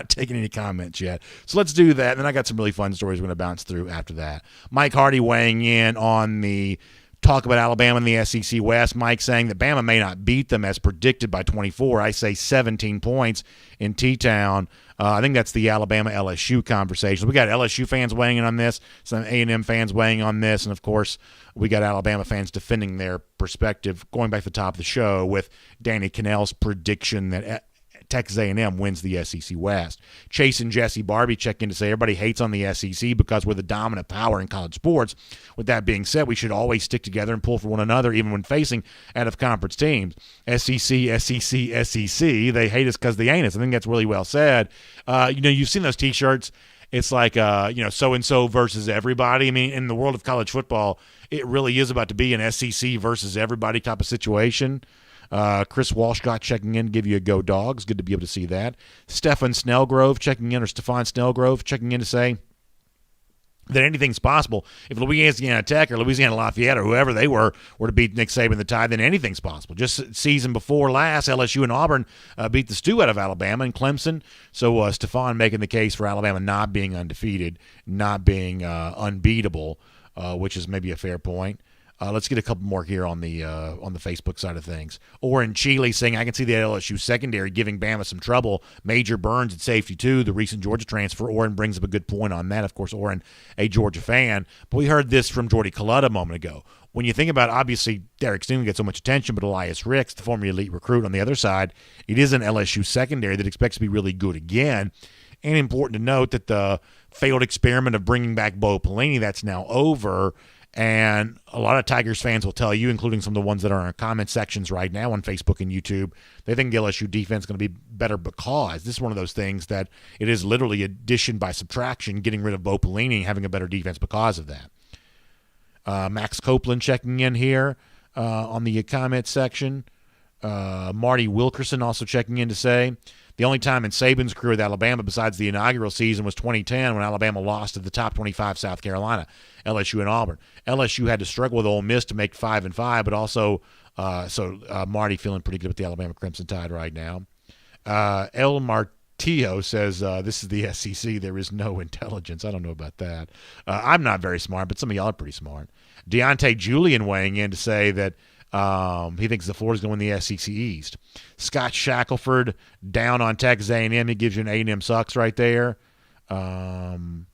taken any comments yet. So let's do that. And then I got some really fun stories we're going to bounce through after that. Mike Hardy weighing in on the talk about Alabama in the SEC West. Mike saying that Bama may not beat them as predicted by 24. I say 17 points in T-Town. I think that's the Alabama-LSU conversation. We got LSU fans weighing in on this, some A&M fans weighing on this, and, of course, we got Alabama fans defending their perspective, going back to the top of the show with Danny KANELL's prediction that Texas A&M wins the SEC West. Chase and Jesse Barbie check in to say everybody hates on the SEC because we're the dominant power in college sports. With that being said, we should always stick together and pull for one another even when facing out-of-conference teams. SEC, SEC, SEC. They hate us because they ain't us. I think that's really well said. You've seen those T-shirts. It's like, so-and-so versus everybody. I mean, in the world of college football, it really is about to be an SEC versus everybody type of situation. Chris Walshcott checking in to give you a go dogs. Good to be able to see that. Stefan Snellgrove checking in, or Stefan Snellgrove checking in to say that anything's possible. If Louisiana Tech or Louisiana Lafayette or whoever they were to beat Nick Saban the Tide, then anything's possible. Just season before last, LSU and Auburn beat the stew out of Alabama and Clemson. So Stefan making the case for Alabama not being undefeated, not being unbeatable, which is maybe a fair point. Let's get a couple more here on the Facebook side of things. Oren Chile saying, I can see the LSU secondary giving Bama some trouble. Major Burns at safety, too, the recent Georgia transfer. Oren brings up a good point on that. Of course, Oren, a Georgia fan. But we heard this from Jordy Collette a moment ago. When you think about, obviously, Derek Stingley gets so much attention, but Elias Ricks, the former elite recruit on the other side, it is an LSU secondary that expects to be really good again. And important to note that the failed experiment of bringing back Bo Pelini, that's now over. And a lot of Tigers fans will tell you, including some of the ones that are in our comment sections right now on Facebook and YouTube, they think the LSU defense is going to be better because this is one of those things that it is literally addition by subtraction, getting rid of Bo Pelini and having a better defense because of that. Max Copeland checking in here on the comment section. Marty Wilkerson also checking in to say, the only time in Saban's career with Alabama besides the inaugural season was 2010 when Alabama lost to the top 25 South Carolina, LSU and Auburn. LSU had to struggle with Ole Miss to make 5-5, but also Marty feeling pretty good with the Alabama Crimson Tide right now. El Martillo says, this is the SEC. There is no intelligence. I don't know about that. I'm not very smart, but some of y'all are pretty smart. Deontay Julian weighing in to say that he thinks the Florida's going to win the SEC East. Scott Shackelford down on Texas A&M. He gives you an A&M sucks right there. Teron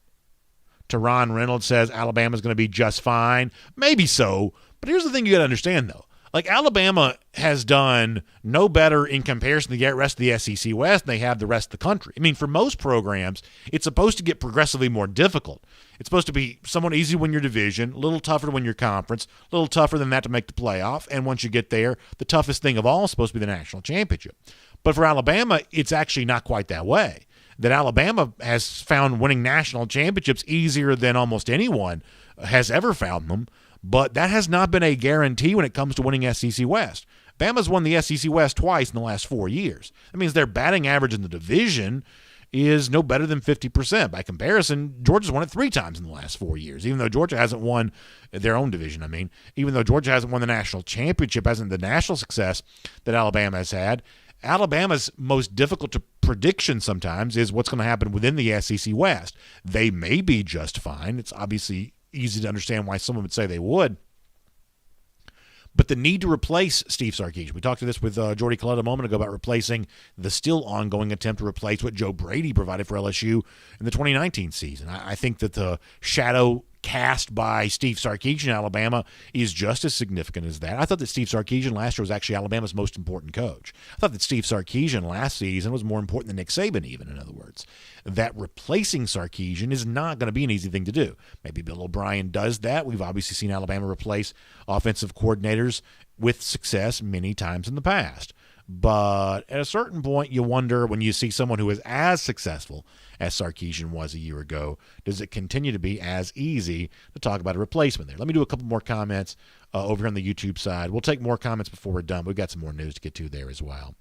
Reynolds says Alabama's going to be just fine. Maybe so, but here's the thing you got to understand, though. Like, Alabama has done no better in comparison to the rest of the SEC West than they have the rest of the country. I mean, for most programs, it's supposed to get progressively more difficult. It's supposed to be somewhat easy to win your division, a little tougher to win your conference, a little tougher than that to make the playoff, and once you get there, the toughest thing of all is supposed to be the national championship. But for Alabama, it's actually not quite that way. That Alabama has found winning national championships easier than almost anyone has ever found them. But that has not been a guarantee when it comes to winning SEC West. Bama's won the SEC West twice in the last 4 years. That means their batting average in the division is no better than 50%. By comparison, Georgia's won it 3 times in the last 4 years, even though Georgia hasn't won their own division. Even though Georgia hasn't won the national championship, hasn't the national success that Alabama has had. Alabama's most difficult to prediction sometimes is what's going to happen within the SEC West. They may be just fine. It's obviously easy to understand why someone would say they would. But the need to replace Steve Sarkisian. We talked to this with Jordy Collette a moment ago about replacing the still ongoing attempt to replace what Joe Brady provided for LSU in the 2019 season. I think that the shadow cast by Steve Sarkisian in Alabama is just as significant as that. I thought that Steve Sarkisian last year was actually Alabama's most important coach. I thought that Steve Sarkisian last season was more important than Nick Saban even, in other words. That replacing Sarkisian is not going to be an easy thing to do. Maybe Bill O'Brien does that. We've obviously seen Alabama replace offensive coordinators with success many times in the past. But at a certain point, you wonder when you see someone who is as successful as Sarkisian was a year ago, does it continue to be as easy to talk about a replacement there? Let me do a couple more comments over here on the YouTube side. We'll take more comments before we're done. We've got some more news to get to there as well.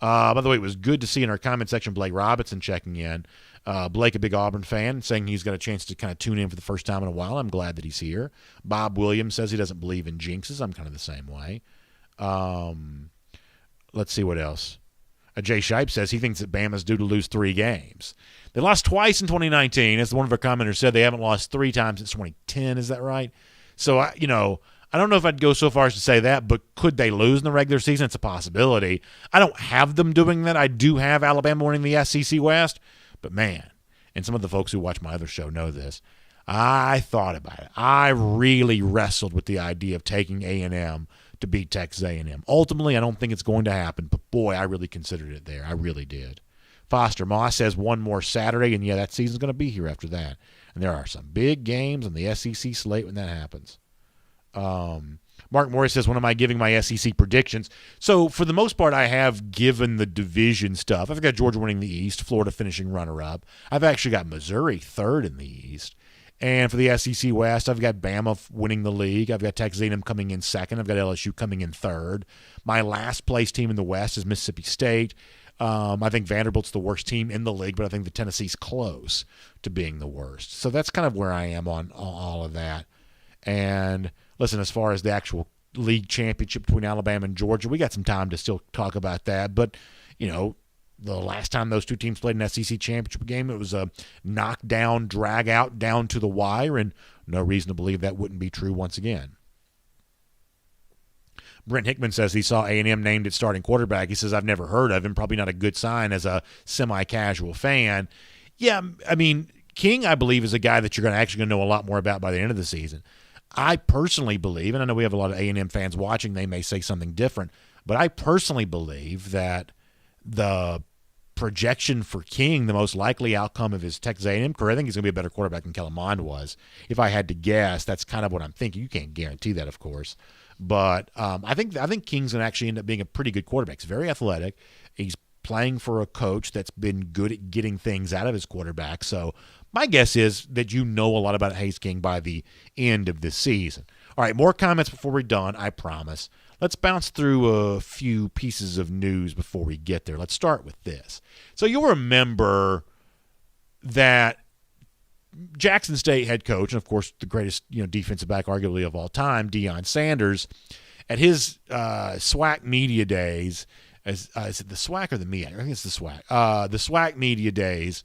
By the way, it was good to see in our comment section Blake Robinson checking in. Blake, a big Auburn fan, saying he's got a chance to kind of tune in for the first time in a while. I'm glad that he's here. Bob Williams says he doesn't believe in jinxes. I'm kind of the same way. Let's see what else. Jay Shipe says he thinks that Bama's due to lose 3 games. They lost twice in 2019. As one of our commenters said, they haven't lost 3 times since 2010. Is that right? So, I don't know if I'd go so far as to say that, but could they lose in the regular season? It's a possibility. I don't have them doing that. I do have Alabama winning the SEC West. But, man, and some of the folks who watch my other show know this, I thought about it. I really wrestled with the idea of taking A&M to beat Texas A&M. Ultimately, I don't think it's going to happen, but, boy, I really considered it there. I really did. Foster Moss says one more Saturday, and, yeah, that season's going to be here after that. And there are some big games on the SEC slate when that happens. Mark Morris says, when am I giving my SEC predictions? So, for the most part, I have given the division stuff. I've got Georgia winning the East, Florida finishing runner-up. I've actually got Missouri third in the East. And for the SEC West, I've got Bama winning the league. I've got Texas A&M coming in second. I've got LSU coming in third. My last place team in the West is Mississippi State. I think Vanderbilt's the worst team in the league, but I think the Tennessee's close to being the worst. So that's kind of where I am on all of that. And listen, as far as the actual league championship between Alabama and Georgia, we got some time to still talk about that. But, the last time those two teams played an SEC championship game, it was a knockdown, drag out down to the wire, and no reason to believe that wouldn't be true once again. Brent Hickman says he saw A&M named its starting quarterback. He says, I've never heard of him. Probably not a good sign as a semi-casual fan. Yeah, I mean, King, I believe, is a guy that you're actually going to know a lot more about by the end of the season. I personally believe, and I know we have a lot of A&M fans watching, they may say something different, but I personally believe that the projection for King, the most likely outcome of his Texas A&M career, I think he's going to be a better quarterback than Kellen Mond was. If I had to guess, that's kind of what I'm thinking. You can't guarantee that, of course. But I think King's going to actually end up being a pretty good quarterback. He's very athletic. He's playing for a coach that's been good at getting things out of his quarterback. So my guess is that you know a lot about Hayes King by the end of this season. All right, more comments before we're done, I promise. Let's bounce through a few pieces of news before we get there. Let's start with this. So you'll remember that Jackson State head coach, and of course the greatest defensive back arguably of all time, Deion Sanders, at his SWAC media days, is it the SWAC or the MEAC? I think it's the SWAC. The SWAC media days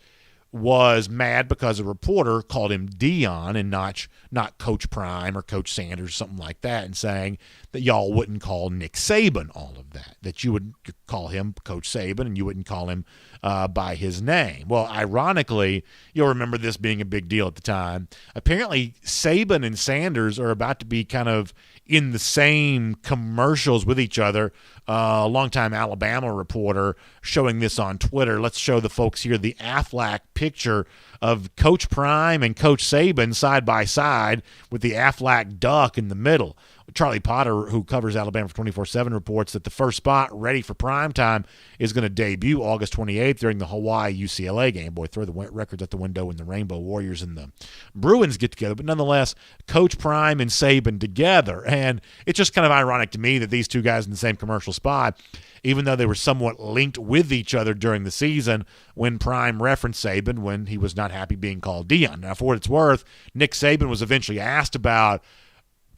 was mad because a reporter called him Deion and not Coach Prime or Coach Sanders, something like that, and saying that y'all wouldn't call Nick Saban all of that you would call him Coach Saban and you wouldn't call him by his name. Well, ironically, you'll remember this being a big deal at the time. Apparently, Saban and Sanders are about to be kind of in the same commercials with each other. A longtime Alabama reporter showing this on Twitter. Let's show the folks here the Aflac picture of Coach Prime and Coach Saban side by side with the Aflac duck in the middle. Charlie Potter, who covers Alabama for 24/7, reports that the first spot ready for prime time is going to debut August 28th during the Hawaii-UCLA game. Boy, throw the records at the window when the Rainbow Warriors and the Bruins get together. But nonetheless, Coach Prime and Saban together. And it's just kind of ironic to me that these two guys in the same commercial spot, even though they were somewhat linked with each other during the season, when Prime referenced Saban when he was not happy being called Deion. Now, for what it's worth, Nick Saban was eventually asked about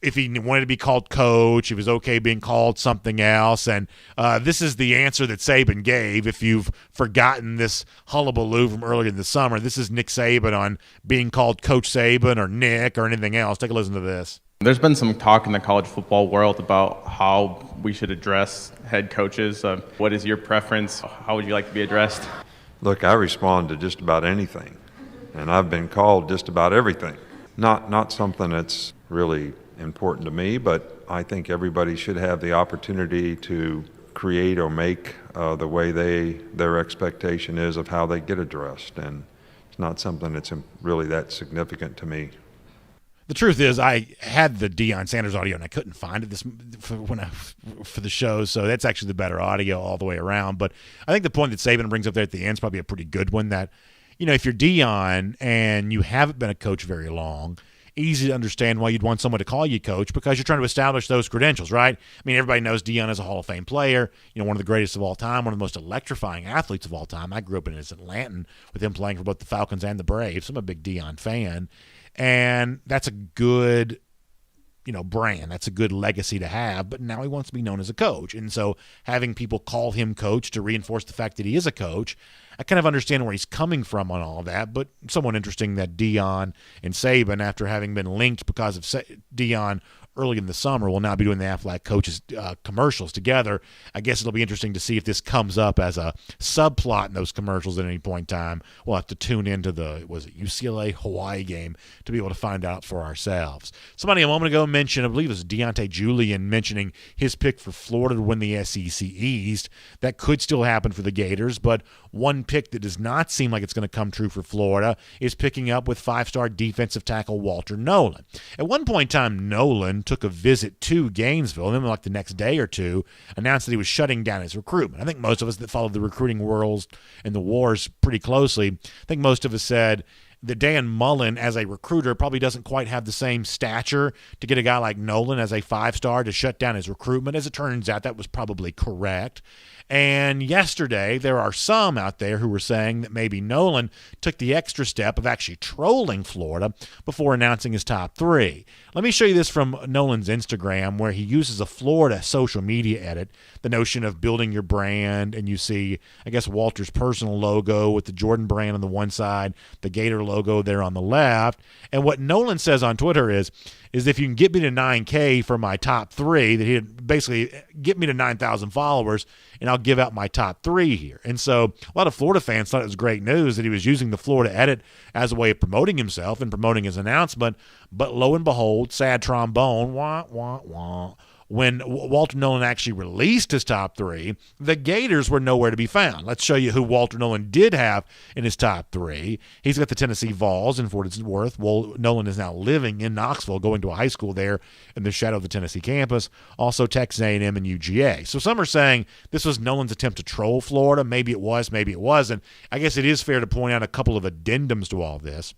if he wanted to be called coach, he was okay being called something else. And this is the answer that Saban gave. If you've forgotten this hullabaloo from earlier in the summer, this is Nick Saban on being called Coach Saban or Nick or anything else. Take a listen to this. There's been some talk in the college football world about how we should address head coaches. What is your preference? How would you like to be addressed? Look, I respond to just about anything, and I've been called just about everything. Not something that's really important to me, but I think everybody should have the opportunity to create or make the way their expectation is of how they get addressed, and it's not something that's really that significant to me. The truth is, I had the Deion Sanders audio and I couldn't find it for the show, so that's actually the better audio all the way around. But I think the point that Saban brings up there at the end is probably a pretty good one. That, if you're Deion and you haven't been a coach very long, easy to understand why you'd want someone to call you coach, because you're trying to establish those credentials, right? I mean, everybody knows Deion is a Hall of Fame player, one of the greatest of all time, one of the most electrifying athletes of all time. I grew up in Atlanta with him playing for both the Falcons and the Braves. I'm a big Deion fan. And that's a good, brand. That's a good legacy to have. But now he wants to be known as a coach. And so having people call him coach to reinforce the fact that he is a coach, I kind of understand where he's coming from on all that. But somewhat interesting that Deion and Saban, after having been linked because of Deion early in the summer, will now be doing the Aflac coaches commercials together. I guess it'll be interesting to see if this comes up as a subplot in those commercials at any point in time. We'll have to tune into the UCLA-Hawaii game to be able to find out for ourselves. Somebody a moment ago mentioned, I believe it was Deontay Julian, mentioning his pick for Florida to win the SEC East. That could still happen for the Gators, but one pick that does not seem like it's going to come true for Florida is picking up with five-star defensive tackle Walter Nolan. At one point in time, Nolan took a visit to Gainesville, and then like the next day or two announced that he was shutting down his recruitment. I think most of us that followed the recruiting world and the wars pretty closely, I think most of us said that Dan Mullen as a recruiter probably doesn't quite have the same stature to get a guy like Nolan as a five-star to shut down his recruitment. As it turns out, that was probably correct. And yesterday, there are some out there who were saying that maybe Nolan took the extra step of actually trolling Florida before announcing his top three. Let me show you this from Nolan's Instagram, where he uses a Florida social media edit, the notion of building your brand, and you see, I guess, Walter's personal logo with the Jordan brand on the one side, the Gator logo there on the left. And what Nolan says on Twitter is if you can get me to 9K for my top three, that he'd basically get me to 9,000 followers, and I'll give out my top three here. And so a lot of Florida fans thought it was great news that he was using the Florida edit as a way of promoting himself and promoting his announcement. But lo and behold, sad trombone, wah, wah, wah. When Walter Nolan actually released his top three, the Gators were nowhere to be found. Let's show you who Walter Nolan did have in his top three. He's got the Tennessee Vols in Fort Worth. Nolan is now living in Knoxville, going to a high school there in the shadow of the Tennessee campus. Also Texas A&M and UGA. So some are saying this was Nolan's attempt to troll Florida. Maybe it was, maybe it wasn't. I guess it is fair to point out a couple of addendums to all this.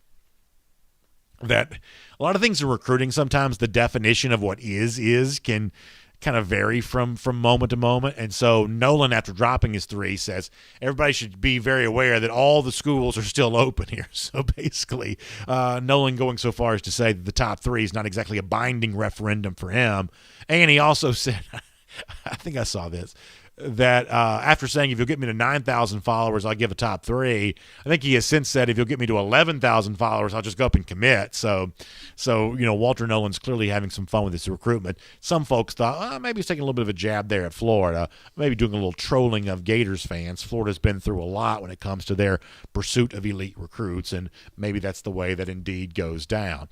That a lot of things in recruiting, sometimes the definition of what is can kind of vary from moment to moment. And so Nolan, after dropping his three, says everybody should be very aware that all the schools are still open here. So basically, Nolan going so far as to say that the top three is not exactly a binding referendum for him. And he also said, I think I saw this, that after saying if you'll get me to 9,000 followers, I'll give a top three. I think he has since said if you'll get me to 11,000 followers, I'll just go up and commit. So Walter Nolan's clearly having some fun with his recruitment. Some folks thought maybe he's taking a little bit of a jab there at Florida, maybe doing a little trolling of Gators fans. Florida's been through a lot when it comes to their pursuit of elite recruits, and maybe that's the way that indeed goes down.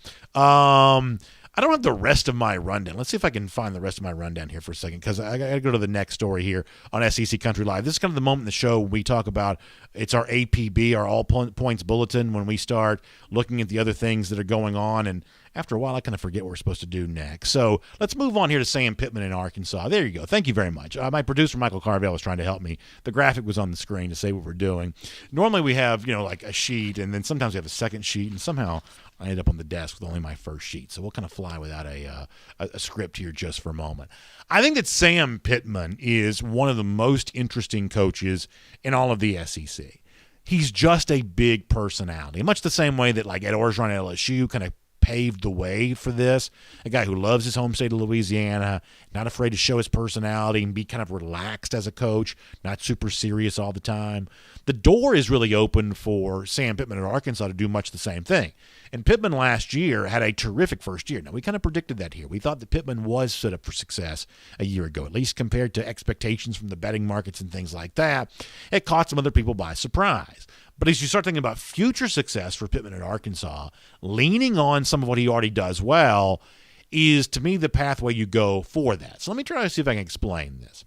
I don't have the rest of my rundown. Let's see if I can find the rest of my rundown here for a second, because I got to go to the next story here on SEC Country Live. This is kind of the moment in the show we talk about, it's our APB, our All Points Bulletin, when we start looking at the other things that are going on, and after a while I kind of forget what we're supposed to do next. So let's move on here to Sam Pittman in Arkansas. There you go. Thank you very much. My producer, Michael Carvell, was trying to help me. The graphic was on the screen to say what we're doing. Normally we have, like a sheet, and then sometimes we have a second sheet, and somehow I ended up on the desk with only my first sheet. So we'll kind of fly without a script here just for a moment. I think that Sam Pittman is one of the most interesting coaches in all of the SEC. He's just a big personality, much the same way that like Ed Orgeron at LSU kind of paved the way for this. A guy who loves his home state of Louisiana, not afraid to show his personality and be kind of relaxed as a coach, not super serious all the time. The door is really open for Sam Pittman at Arkansas to do much the same thing. And Pittman last year had a terrific first year. Now, we kind of predicted that here. We thought that Pittman was set up for success a year ago, at least compared to expectations from the betting markets and things like that. It caught some other people by surprise. But as you start thinking about future success for Pittman at Arkansas, leaning on some of what he already does well is, to me, the pathway you go for that. So let me try to see if I can explain this.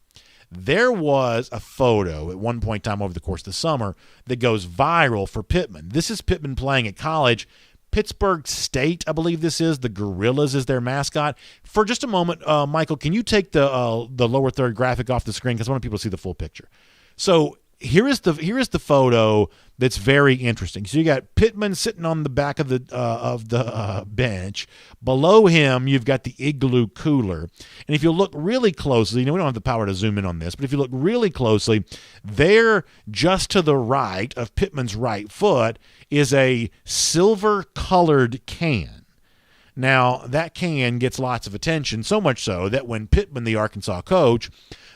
There was a photo at one point in time over the course of the summer that goes viral for Pittman. This is Pittman playing at college. Pittsburgh State, I believe this is. The Gorillas is their mascot. For just a moment, Michael, can you take the lower third graphic off the screen because I want people to see the full picture. So here is the photo that's very interesting. So you got Pittman sitting on the back of the bench. Below him, you've got the Igloo cooler. And if you look really closely, we don't have the power to zoom in on this, but if you look really closely, there just to the right of Pittman's right foot is a silver-colored can. Now, that can gets lots of attention, so much so that when Pittman, the Arkansas coach,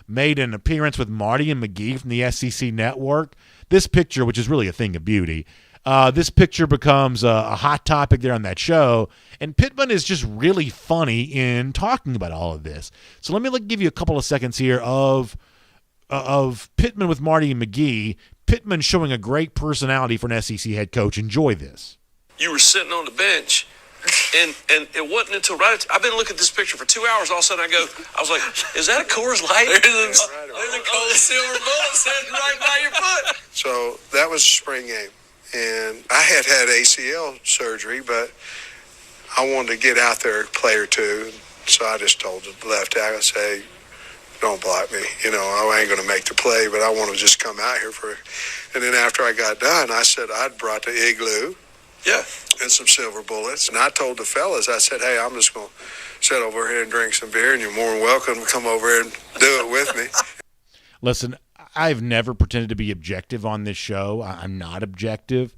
made an appearance with Marty and McGee from the SEC Network, this picture, which is really a thing of beauty, this picture becomes a hot topic there on that show, and Pittman is just really funny in talking about all of this. So let me give you a couple of seconds here of Pittman with Marty and McGee, Pittman showing a great personality for an SEC head coach. Enjoy this. You were sitting on the bench, and it wasn't until I've been looking at this picture for 2 hours. All of a sudden, I was like, "Is that a Coors Light?" There's a cold silver bullet sitting right by your foot. So that was a spring game, and I had ACL surgery, but I wanted to get out there a play or two. So I just told the left tackle, I say, "Don't block me. I ain't going to make the play, but I want to just come out here for." And then after I got done, I said I'd brought the Igloo. Yeah. And some silver bullets. And I told the fellas, I said, "Hey, I'm just going to sit over here and drink some beer, and you're more than welcome to come over here and do it with me." Listen, I've never pretended to be objective on this show. I'm not objective.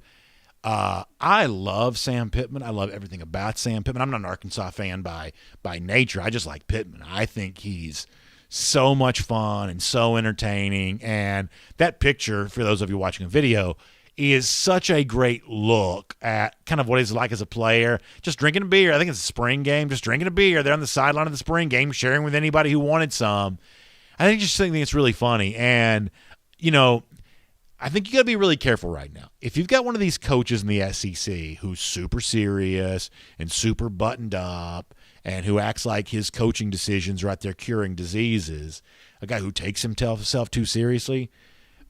I love Sam Pittman. I love everything about Sam Pittman. I'm not an Arkansas fan by nature. I just like Pittman. I think he's so much fun and so entertaining. And that picture, for those of you watching a video, is such a great look at kind of what he's like as a player. Just drinking a beer. I think it's a spring game. Just drinking a beer. They're on the sideline of the spring game, sharing with anybody who wanted some. I think it's really funny. And, I think you got to be really careful right now. If you've got one of these coaches in the SEC who's super serious and super buttoned up and who acts like his coaching decisions are out there curing diseases, a guy who takes himself too seriously,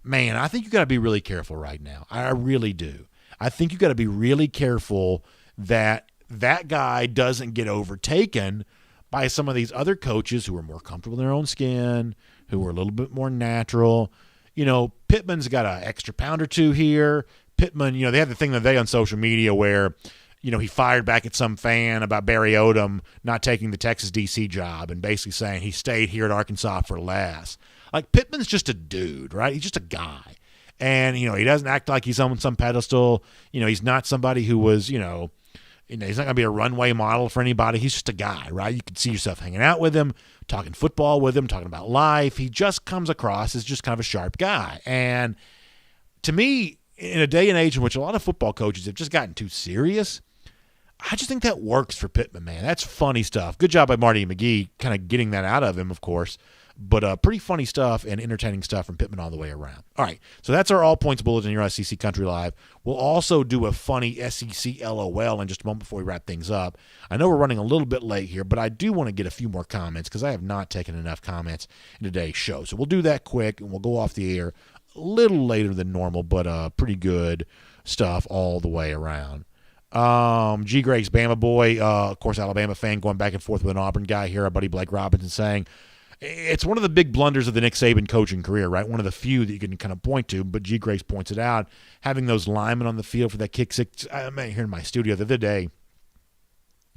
man, I think you got to be really careful right now. I really do. I think you got to be really careful that guy doesn't get overtaken by some of these other coaches who are more comfortable in their own skin, who are a little bit more natural. Pittman's got an extra pound or two here. Pittman, they had the thing today on social media where, he fired back at some fan about Barry Odom not taking the Texas D.C. job and basically saying he stayed here at Arkansas for less. Like, Pittman's just a dude, right? He's just a guy. And, he doesn't act like he's on some pedestal. He's not somebody who was, he's not going to be a runway model for anybody. He's just a guy, right? You can see yourself hanging out with him, talking football with him, talking about life. He just comes across as just kind of a sharp guy. And to me, in a day and age in which a lot of football coaches have just gotten too serious, I just think that works for Pittman, man. That's funny stuff. Good job by Marty and McGee kind of getting that out of him, of course. But pretty funny stuff and entertaining stuff from Pittman all the way around. All right, so that's our All Points Bulletin here on SEC Country Live. We'll also do a funny SEC LOL in just a moment before we wrap things up. I know we're running a little bit late here, but I do want to get a few more comments because I have not taken enough comments in today's show. So we'll do that quick, and we'll go off the air a little later than normal, but pretty good stuff all the way around. G. Greg's Bama boy, of course, Alabama fan, going back and forth with an Auburn guy here, our buddy Blake Robinson, saying it's one of the big blunders of the Nick Saban coaching career, right? One of the few that you can kind of point to, but G. Grace points it out. Having those linemen on the field for that kick six, I'm here in my studio the other day.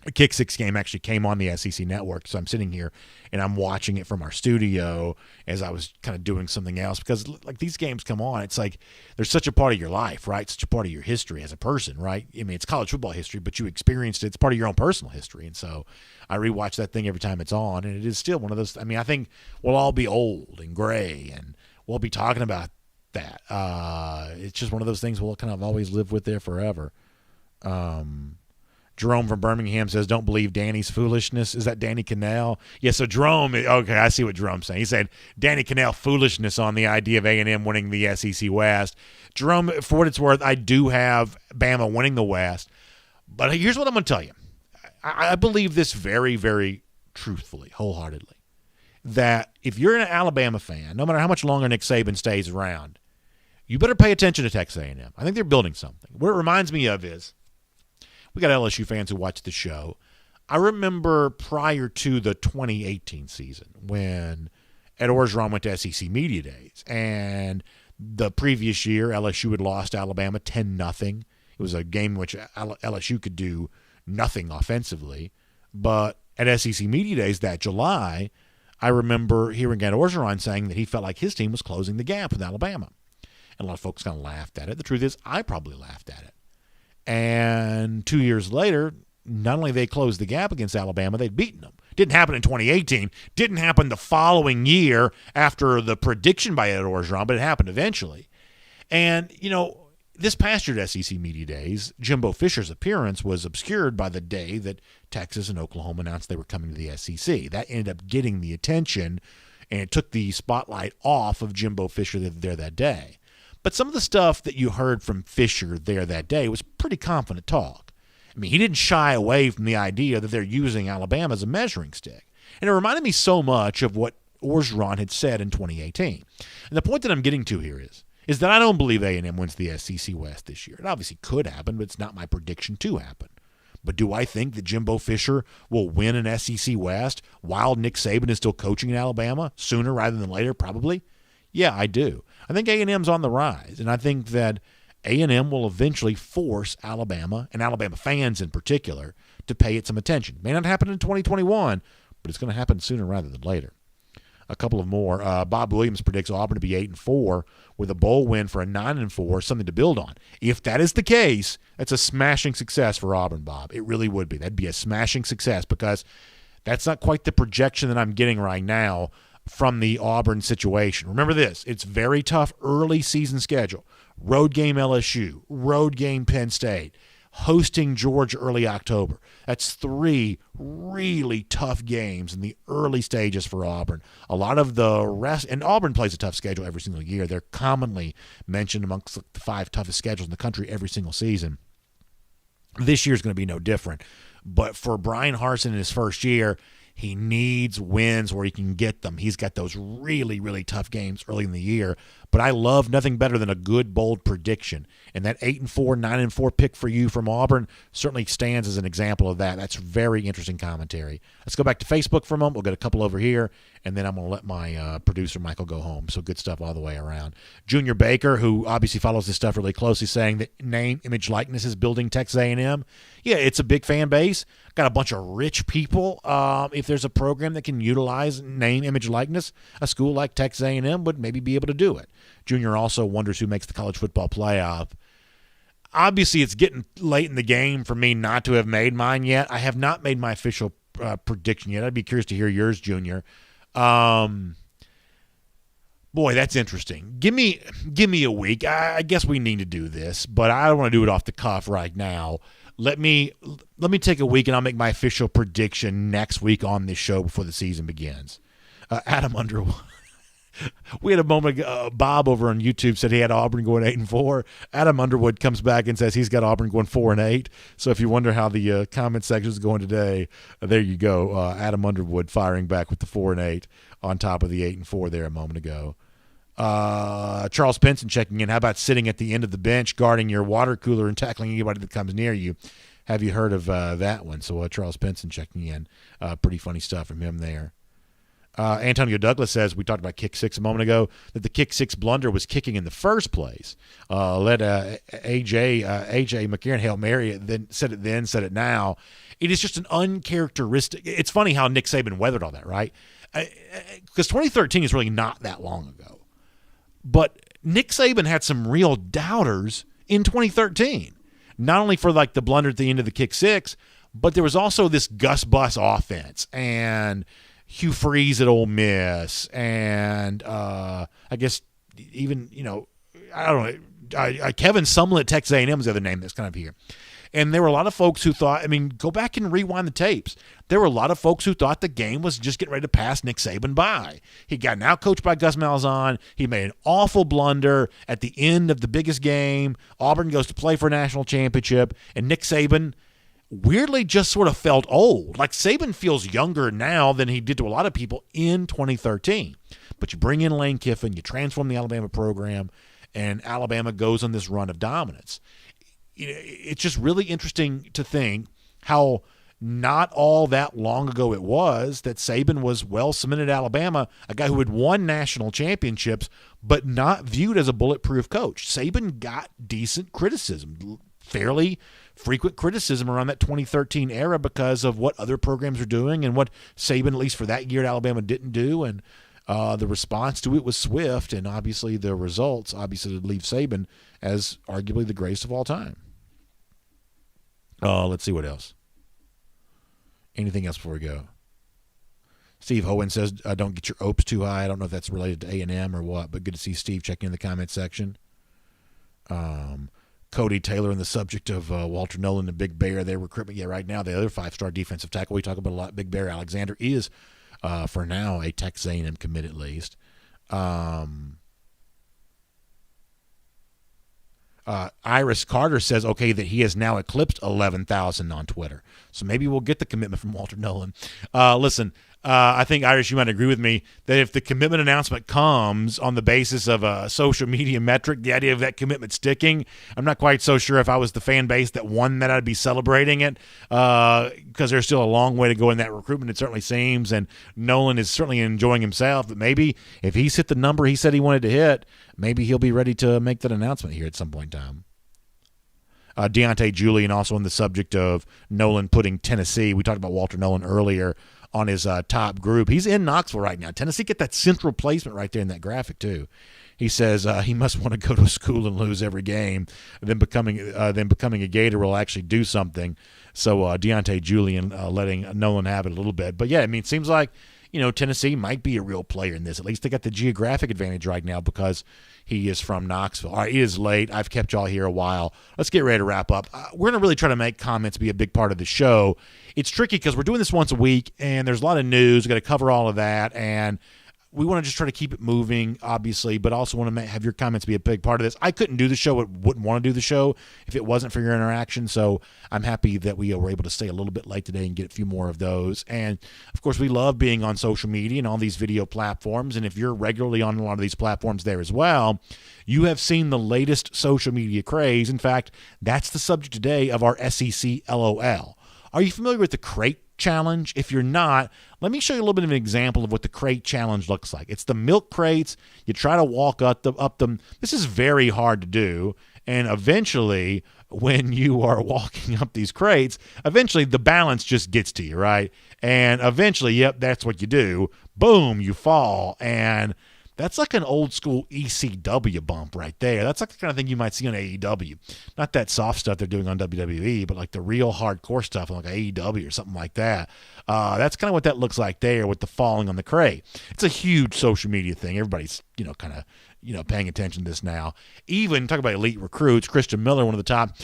A kick six game actually came on the SEC Network, so I'm sitting here and I'm watching it from our studio as I was kind of doing something else because, like, these games come on. It's like they're such a part of your life, right? Such a part of your history as a person, right? I mean, it's college football history, but you experienced it. It's part of your own personal history, and so I rewatch that thing every time it's on, and it is still one of those. I mean, I think we'll all be old and gray, and we'll be talking about that. It's just one of those things we'll kind of always live with there forever. Jerome from Birmingham says, don't believe Danny's foolishness. Is that Danny KANELL? Yeah, so Jerome, okay, I see what Jerome's saying. He said, Danny KANELL foolishness on the idea of A&M winning the SEC West. Jerome, for what it's worth, I do have Bama winning the West. But here's what I'm going to tell you. I believe this very, very truthfully, wholeheartedly, that if you're an Alabama fan, no matter how much longer Nick Saban stays around, you better pay attention to Texas A&M. I think they're building something. What it reminds me of is, we got LSU fans who watch the show. I remember prior to the 2018 season when Ed Orgeron went to SEC Media Days, and the previous year LSU had lost Alabama 10-0. It was a game in which LSU could do nothing offensively. But at SEC Media Days that July, I remember hearing Ed Orgeron saying that he felt like his team was closing the gap with Alabama. And a lot of folks kind of laughed at it. The truth is, I probably laughed at it. And 2 years later, not only they closed the gap against Alabama, they'd beaten them. Didn't happen in 2018. Didn't happen the following year after the prediction by Ed Orgeron, but it happened eventually. And, this past year at SEC Media Days, Jimbo Fisher's appearance was obscured by the day that Texas and Oklahoma announced they were coming to the SEC. That ended up getting the attention, and it took the spotlight off of Jimbo Fisher there that day. But some of the stuff that you heard from Fisher there that day was pretty confident talk. I mean, he didn't shy away from the idea that they're using Alabama as a measuring stick. And it reminded me so much of what Orgeron had said in 2018. And the point that I'm getting to here is that I don't believe A&M wins the SEC West this year. It obviously could happen, but it's not my prediction to happen. But do I think that Jimbo Fisher will win an SEC West while Nick Saban is still coaching in Alabama sooner rather than later? Probably. Yeah, I do. I think A&M's on the rise, and I think that A&M will eventually force Alabama, and Alabama fans in particular, to pay it some attention. May not happen in 2021, but it's going to happen sooner rather than later. A couple of more. Bob Williams predicts Auburn to be 8-4 with a bowl win for a 9-4, something to build on. If that is the case, that's a smashing success for Auburn, Bob. It really would be. That'd be a smashing success because that's not quite the projection that I'm getting right now from the Auburn situation. Remember this, it's very tough early season schedule. Road game LSU, road game Penn State, hosting Georgia early October. That's 3 really tough games in the early stages for Auburn. A lot of the rest, and Auburn plays a tough schedule every single year. They're commonly mentioned amongst the 5 toughest schedules in the country every single season. This year's going to be no different. But for Brian Harsin in his first year, he needs wins where he can get them. He's got those really, really tough games early in the year. But I love nothing better than a good, bold prediction. And that 8-4, 9-4 pick for you from Auburn certainly stands as an example of that. That's very interesting commentary. Let's go back to Facebook for a moment. We'll get a couple over here, and then I'm going to let my producer, Michael, go home. So good stuff all the way around. Junior Baker, who obviously follows this stuff really closely, saying that name, image, likeness is building Texas A&M. Yeah, it's a big fan base. Got a bunch of rich people. If there's a program that can utilize name, image, likeness, a school like Texas A&M would maybe be able to do it. Junior also wonders who makes the college football playoff. Obviously, it's getting late in the game for me not to have made mine yet. I have not made my official prediction yet. I'd be curious to hear yours, Junior. Boy, that's interesting. Give me a week. I guess we need to do this, but I don't want to do it off the cuff right now. Let me take a week, and I'll make my official prediction next week on this show before the season begins. Adam Underwood. We had a moment ago, Bob over on YouTube said he had Auburn going 8-4. Adam Underwood comes back and says he's got Auburn going 4-8. So if you wonder how the comment section is going today, there you go. Adam Underwood firing back with the 4-8 on top of the 8-4 there a moment ago. Charles Pinson checking in. How about sitting at the end of the bench, guarding your water cooler and tackling anybody that comes near you? Have you heard of that one? So Charles Pinson checking in. Pretty funny stuff from him there. Antonio Douglas says, we talked about kick six a moment ago, that the kick six blunder was kicking in the first place. Let AJ McCarron Hail Mary said it now. It is just an uncharacteristic. It's funny how Nick Saban weathered all that, right? Because 2013 is really not that long ago. But Nick Saban had some real doubters in 2013. Not only for like the blunder at the end of the kick six, but there was also this Gus Bus offense and Hugh Freeze at Ole Miss, and I guess even, I don't know, Kevin Sumlin at Texas A&M is the other name that's kind of here. And there were a lot of folks who thought, go back and rewind the tapes. There were a lot of folks who thought the game was just getting ready to pass Nick Saban by. He got now coached by Gus Malzahn. He made an awful blunder at the end of the biggest game. Auburn goes to play for a national championship, and Nick Saban weirdly just sort of felt old. Like Saban feels younger now than he did to a lot of people in 2013. But you bring in Lane Kiffin, you transform the Alabama program, and Alabama goes on this run of dominance. it's just really interesting to think how not all that long ago it was that Saban was well cemented at Alabama, a guy who had won national championships, but not viewed as a bulletproof coach. Saban got decent criticism, fairly frequent criticism around that 2013 era because of what other programs were doing and what Saban, at least for that year at Alabama, didn't do. And the response to it was swift, and obviously the results obviously leave Saban as arguably the greatest of all time. Let's see what else. Anything else before we go? Steve Hohen says, don't get your hopes too high. I don't know if that's related to A&M or what, but good to see Steve checking in the comment section. Cody Taylor on the subject of Walter Nolan and Big Bear, their recruitment. Yeah, right now, the other 5-star defensive tackle we talk about a lot, Big Bear Alexander, is, for now, a Texas A&M commit at least. Iris Carter says, okay, that he has now eclipsed 11,000 on Twitter. So maybe we'll get the commitment from Walter Nolan. Listen, I think, Iris, you might agree with me that if the commitment announcement comes on the basis of a social media metric, the idea of that commitment sticking, I'm not quite so sure if I was the fan base that won that I'd be celebrating it because there's still a long way to go in that recruitment, it certainly seems, and Nolan is certainly enjoying himself. But maybe if he's hit the number he said he wanted to hit, maybe he'll be ready to make that announcement here at some point in time. Deontay Julian also on the subject of Nolan putting Tennessee. We talked about Walter Nolan earlier on his top group. He's in Knoxville right now. Tennessee get that central placement right there in that graphic too. He says he must want to go to a school and lose every game. Then becoming a Gator will actually do something. So Deontay Julian letting Nolan have it a little bit. But yeah, I mean, it seems like Tennessee might be a real player in this. At least they got the geographic advantage right now because he is from Knoxville. All right, it is late. I've kept y'all here a while. Let's get ready to wrap up. We're going to really try to make comments be a big part of the show. It's tricky because we're doing this once a week, and there's a lot of news. We've got to cover all of that, and we want to just try to keep it moving, obviously, but also want to have your comments be a big part of this. I couldn't do the show, wouldn't want to do the show if it wasn't for your interaction, so I'm happy that we were able to stay a little bit late today and get a few more of those. And, of course, we love being on social media and all these video platforms, and if you're regularly on a lot of these platforms there as well, you have seen the latest social media craze. In fact, that's the subject today of our SEC LOL. Are you familiar with the crate challenge? If you're not, let me show you a little bit of an example of what the crate challenge looks like. It's the milk crates. You try to walk up them. This is very hard to do. And eventually, when you are walking up these crates, eventually the balance just gets to you, right? And eventually, yep, that's what you do. Boom, you fall. And that's like an old school ECW bump right there. That's like the kind of thing you might see on AEW. Not that soft stuff they're doing on WWE, but like the real hardcore stuff on like AEW or something like that. That's kind of what that looks like there with the falling on the crate. It's a huge social media thing. Everybody's, kind of, paying attention to this now. Even, talk about elite recruits, Christian Miller, one of the top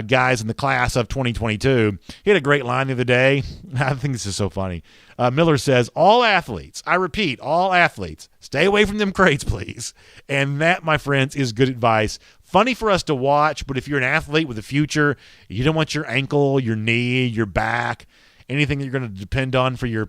guys in the class of 2022, he had a great line the other day. I think this is so funny. Miller says, all athletes, I repeat, all athletes, stay away from them crates, please. And that, my friends, is good advice. Funny for us to watch, but if you're an athlete with a future, you don't want your ankle, your knee, your back, anything that you're going to depend on for your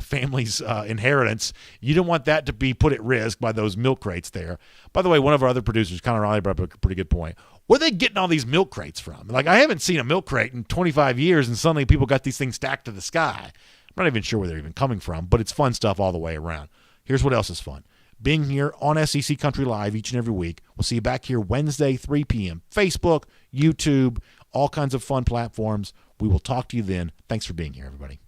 family's inheritance, you don't want that to be put at risk by those milk crates there. By the way, one of our other producers, Connor Riley, brought up a pretty good point. Where are they getting all these milk crates from? Like, I haven't seen a milk crate in 25 years, and suddenly people got these things stacked to the sky. I'm not even sure where they're even coming from, but it's fun stuff all the way around. Here's what else is fun. Being here on SEC Country Live each and every week. We'll see you back here Wednesday, 3 p.m. Facebook, YouTube, all kinds of fun platforms. We will talk to you then. Thanks for being here, everybody.